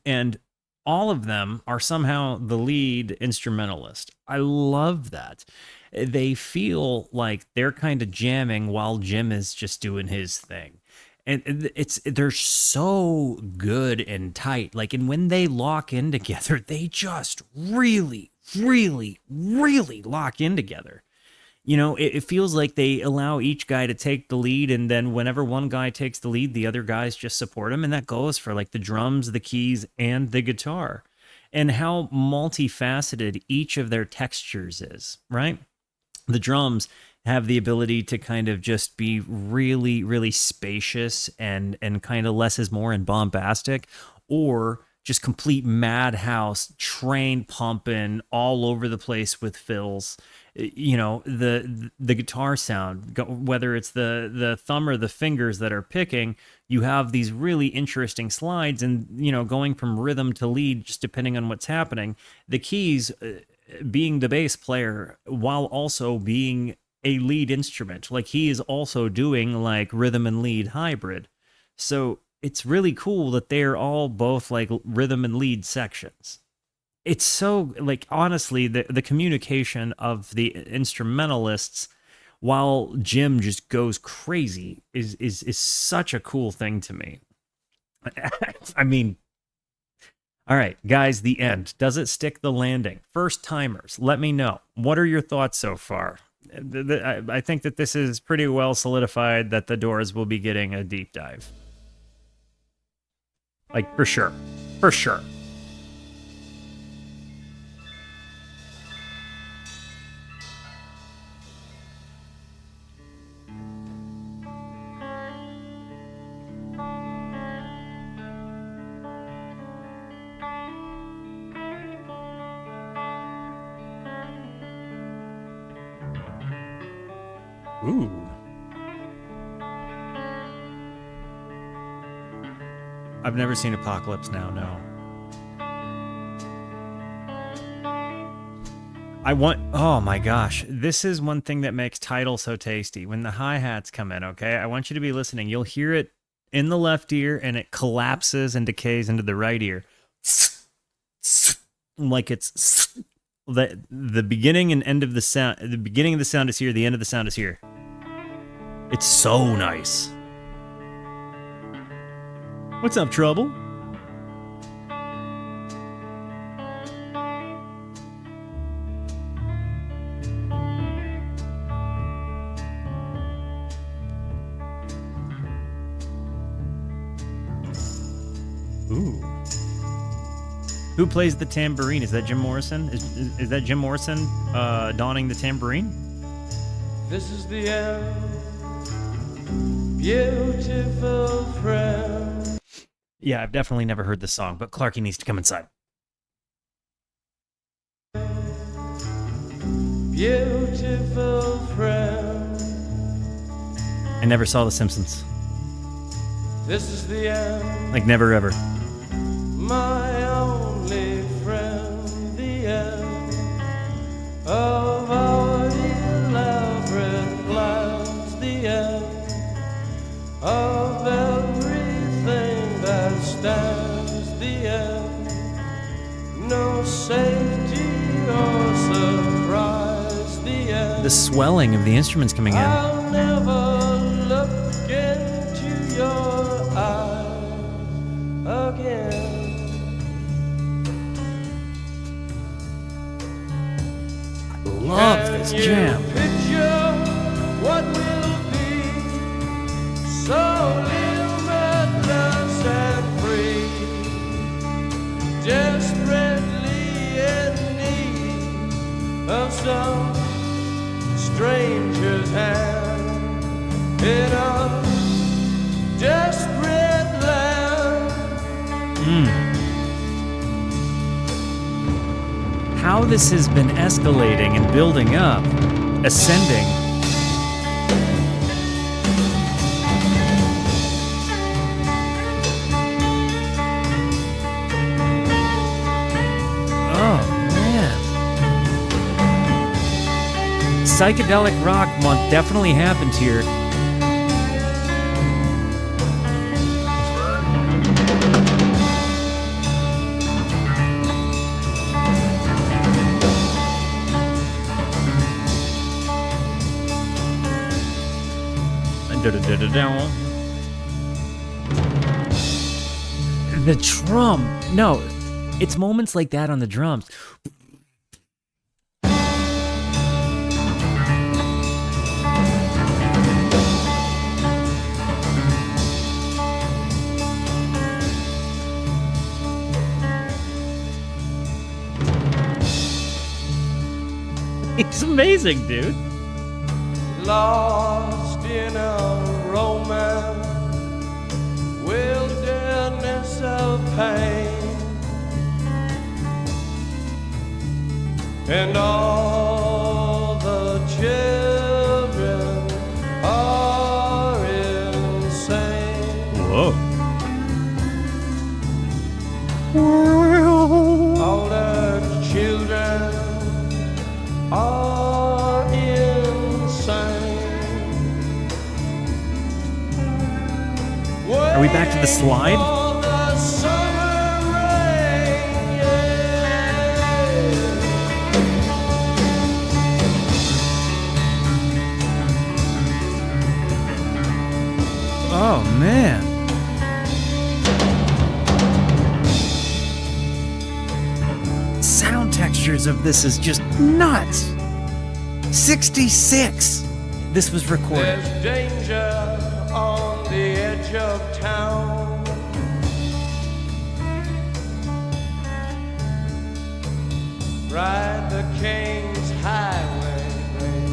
And all of them are somehow the lead instrumentalist. I love that. They feel like they're kind of jamming while Jim is just doing his thing. And they're so good and tight. Like, and when they lock in together, they just really, really, really lock in together. You know, it feels like they allow each guy to take the lead, and then whenever one guy takes the lead, the other guys just support him, and that goes for like the drums, the keys, and the guitar, and how multifaceted each of their textures is, right? The drums have the ability to kind of just be really, really spacious and kind of less is more and bombastic, or just complete madhouse, train pumping all over the place with fills. You know, the guitar sound, whether it's the thumb or the fingers that are picking, you have these really interesting slides, and you know, going from rhythm to lead just depending on what's happening. The keys being the bass player while also being a lead instrument, like he is also doing like rhythm and lead hybrid. So it's really cool that they're all both like rhythm and lead sections. It's so, like, honestly, the communication of the instrumentalists while Jim just goes crazy is such a cool thing to me. I mean, all right, guys, The End. Does it stick the landing? First timers, let me know. What are your thoughts so far? I think that this is pretty well solidified that the Doors will be getting a deep dive. Like, for sure. For sure. Ooh. I've never seen Apocalypse Now, no. Oh my gosh. This is one thing that makes Tidal so tasty. When the hi-hats come in, okay? I want you to be listening. You'll hear it in the left ear and it collapses and decays into the right ear. Like it's the beginning and end of the sound. The beginning of the sound is here, the end of the sound is here. It's so nice. What's up, Trouble? Ooh. Who plays the tambourine? Is that Jim Morrison? Is that Jim Morrison donning the tambourine? This is the end, beautiful friend. Yeah, I've definitely never heard this song, but Clarky needs to come inside. Beautiful friend. I never saw The Simpsons. This is the end. Like, never ever. My only friend, the end of all the elaborate plans, the end of everything that stands the end. No safety or surprise, the end. The swelling of the instruments coming in. I'll never look into your eyes again. Love this jam. Picture what will be so limitless and free, desperately in need of some stranger's hand in a desperate land. How this has been escalating and building up, ascending. Oh, man. Psychedelic rock month definitely happened here. The drum. No, it's moments like that on the drums. It's amazing, dude. Lost in a romance, wilderness of pain, and all the children are insane. Whoa. All the children are insane. Are we back to the slide? The summer rain, yeah. Oh, man. Sound textures of this is just nuts. 66. This was recorded. There's danger on the edge of town. Ride the King's Highway, baby.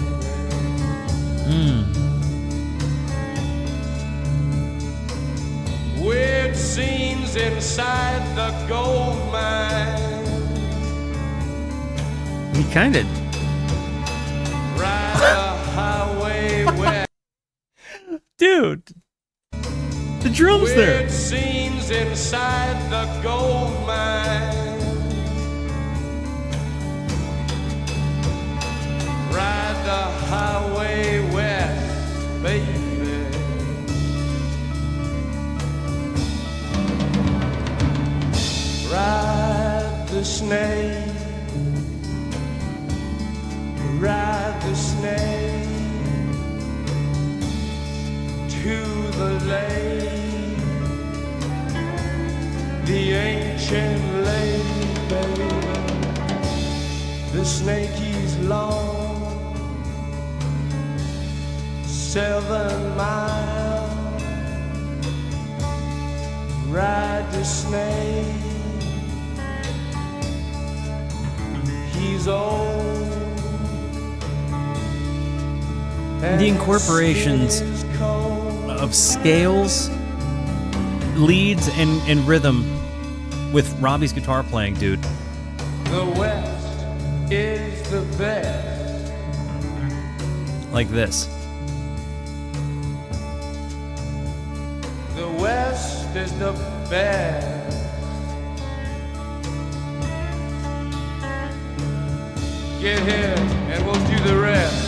Weird scenes inside the gold mine. He kind of. Ride the highway west. Dude. The drums there. Weird scenes inside the gold mine. Ride the highway west, baby. Ride the snake. Ride the snake to the lake, the ancient lake, baby. The snake is long, 7 miles. Ride the snake. He's old. The incorporations of scales, leads, and rhythm with Robbie's guitar playing, dude. The West is the best. Like this. The West is the best. Get here and we'll do the rest.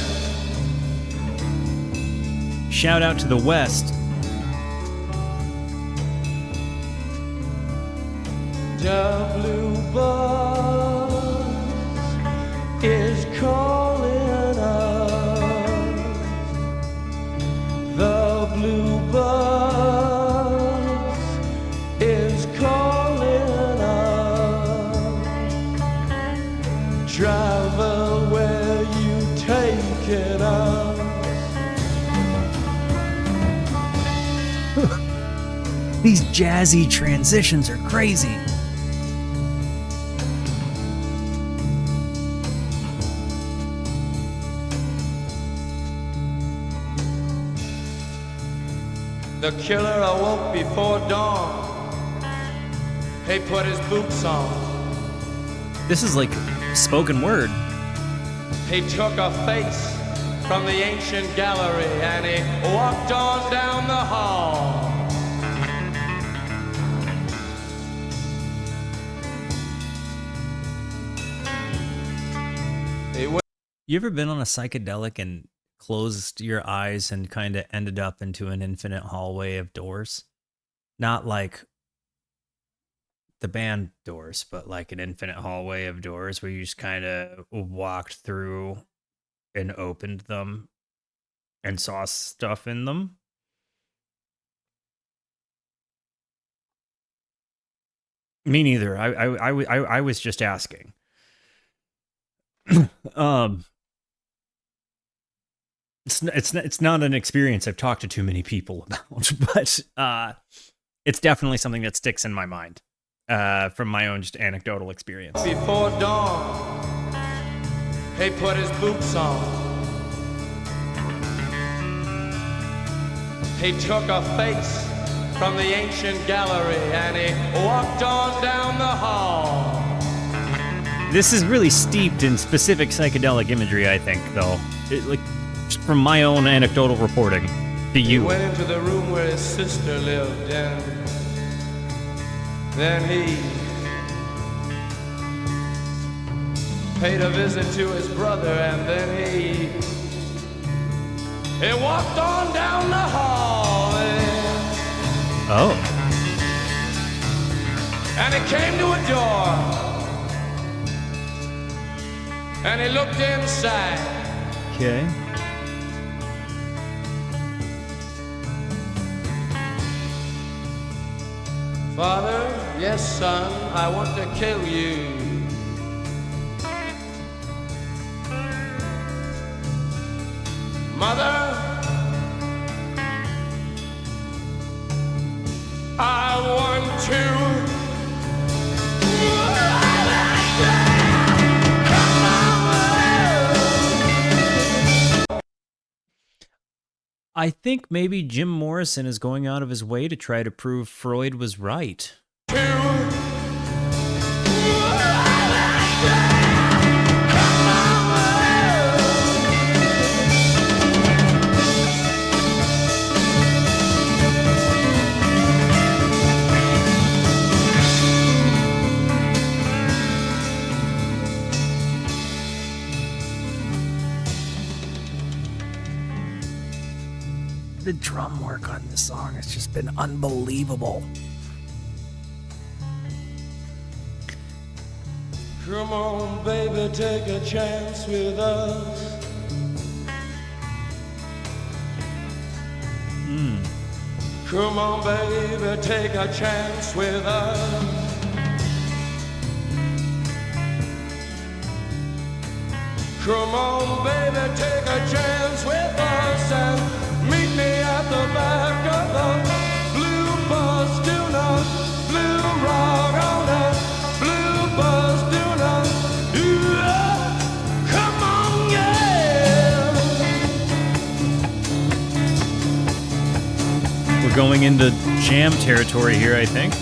Shout out to the West. The bluebird is calling us. The bluebird is calling us. Driver, where you taking us? These jazzy transitions are crazy. The killer awoke before dawn. He put his boots on. This is like spoken word. He took a face from the ancient gallery and he walked on down the hall. You ever been on a psychedelic and closed your eyes and kind of ended up into an infinite hallway of doors? Not like the band Doors, but like an infinite hallway of doors where you just kind of walked through and opened them and saw stuff in them. Me neither. I was just asking. It's not an experience I've talked to too many people about, but it's definitely something that sticks in my mind from my own just anecdotal experience. Before dawn, he put his boots on. He took a face from the ancient gallery and he walked on down the hall. This is really steeped in specific psychedelic imagery, I think, though. Like, just from my own anecdotal reporting to you. He went into the room where his sister lived, and then he paid a visit to his brother, and then he walked on down the hall. Oh. And he came to a door, and he looked inside. Okay. Father, yes, son, I want to kill you. Mother, I want to. I think maybe Jim Morrison is going out of his way to try to prove Freud was right. The drum work on this song has just been unbelievable. Come on, baby, take a chance with us. Come on, baby, take a chance with us. Come on, baby, take a chance with us and meet me at the back of the blue bus. Do not blue rock on that blue bus. Do not. Come on, yeah. We're going into jam territory here, I think.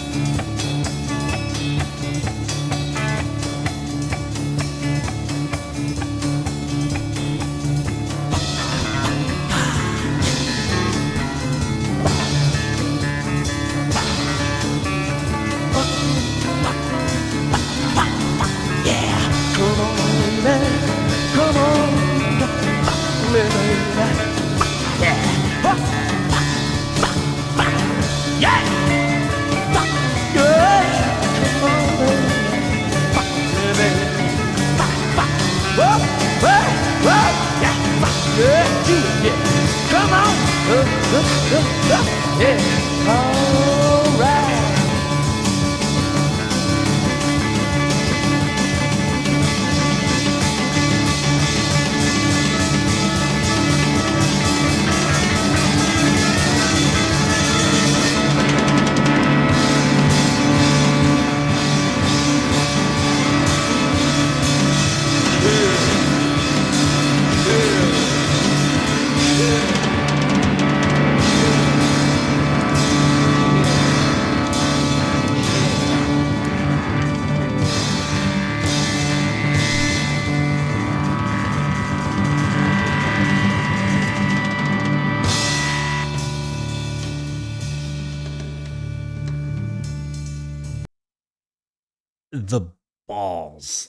The balls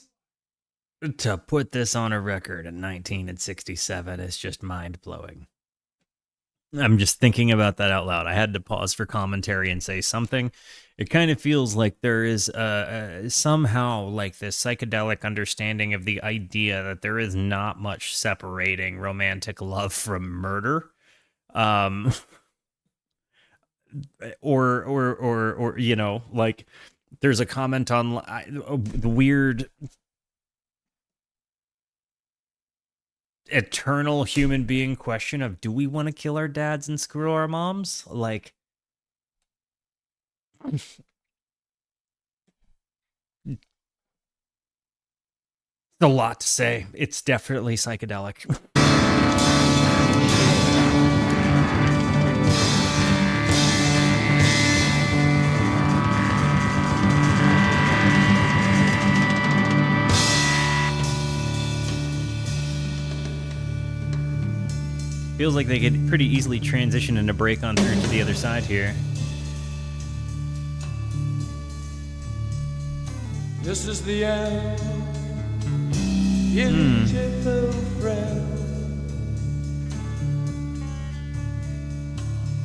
to put this on a record in 1967 is just mind blowing. I'm just thinking about that out loud. I had to pause for commentary and say something. It kind of feels like there is somehow like this psychedelic understanding of the idea that there is not much separating romantic love from murder. Um, or you know, like there's a comment on the weird eternal human being question of, do we want to kill our dads and screw our moms? Like, it's a lot to say. It's definitely psychedelic. Feels like they could pretty easily transition and break on through to the other side here. This is the end, beautiful friend.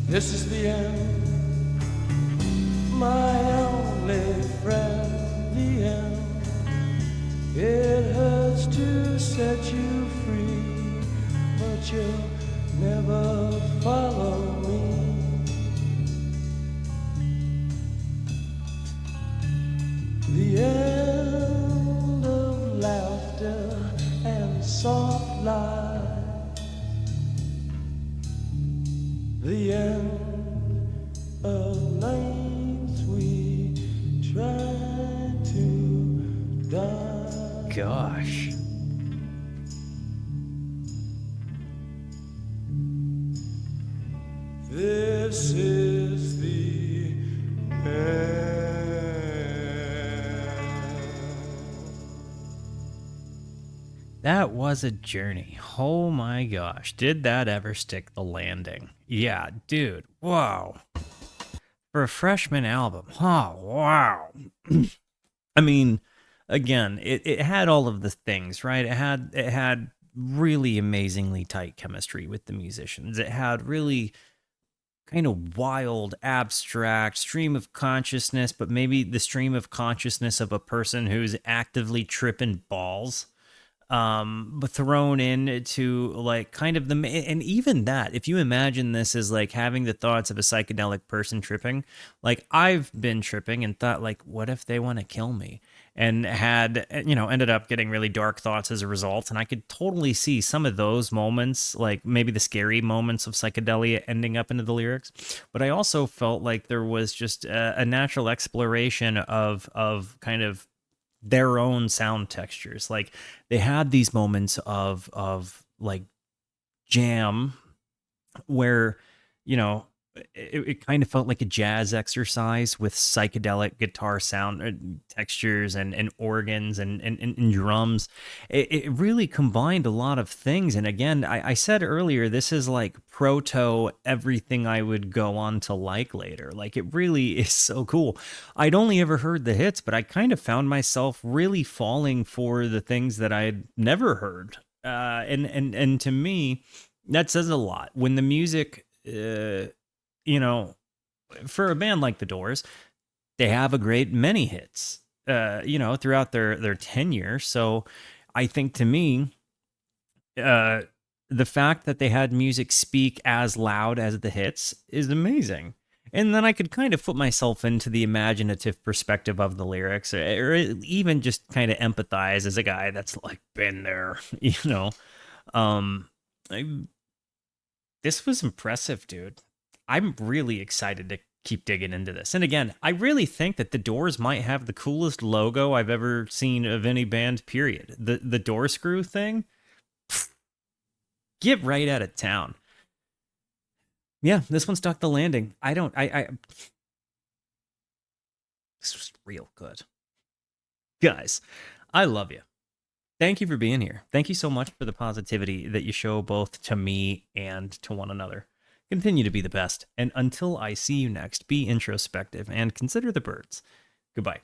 This is the end, my only friend. The end. It hurts to set you free, but you'll never follow me. The end of laughter and soft lies. The end of nights we try to die. Gosh. This is the end. That was a journey. Oh my gosh. Did that ever stick the landing? Yeah, dude. Wow. For a freshman album. Oh, wow. I mean, again, it had all of the things, right? It had really amazingly tight chemistry with the musicians. It had really kind of wild, abstract stream of consciousness, but maybe the stream of consciousness of a person who's actively tripping balls, but thrown into like kind of and even that, if you imagine this as like having the thoughts of a psychedelic person tripping, like I've been tripping and thought like, what if they want to kill me? And had, ended up getting really dark thoughts as a result. And I could totally see some of those moments, like maybe the scary moments of psychedelia ending up into the lyrics. But I also felt like there was just a natural exploration of kind of their own sound textures. Like they had these moments of like jam where, it kind of felt like a jazz exercise with psychedelic guitar sound textures and organs and drums. It really combined a lot of things. And again, I said earlier, this is like proto everything I would go on to like later. Like it really is so cool. I'd only ever heard the hits, but I kind of found myself really falling for the things that I'd never heard. And to me, that says a lot. When the music, for a band like The Doors, they have a great many hits, throughout their tenure. So I think to me, the fact that they had music speak as loud as the hits is amazing. And then I could kind of put myself into the imaginative perspective of the lyrics, or even just kind of empathize as a guy that's like been there, This was impressive, dude. I'm really excited to keep digging into this. And again, I really think that the Doors might have the coolest logo I've ever seen of any band, period. The door screw thing, get right out of town. Yeah, this one stuck the landing. This was real good. Guys, I love you. Thank you for being here. Thank you so much for the positivity that you show both to me and to one another. Continue to be the best. And until I see you next, be introspective and consider the birds. Goodbye.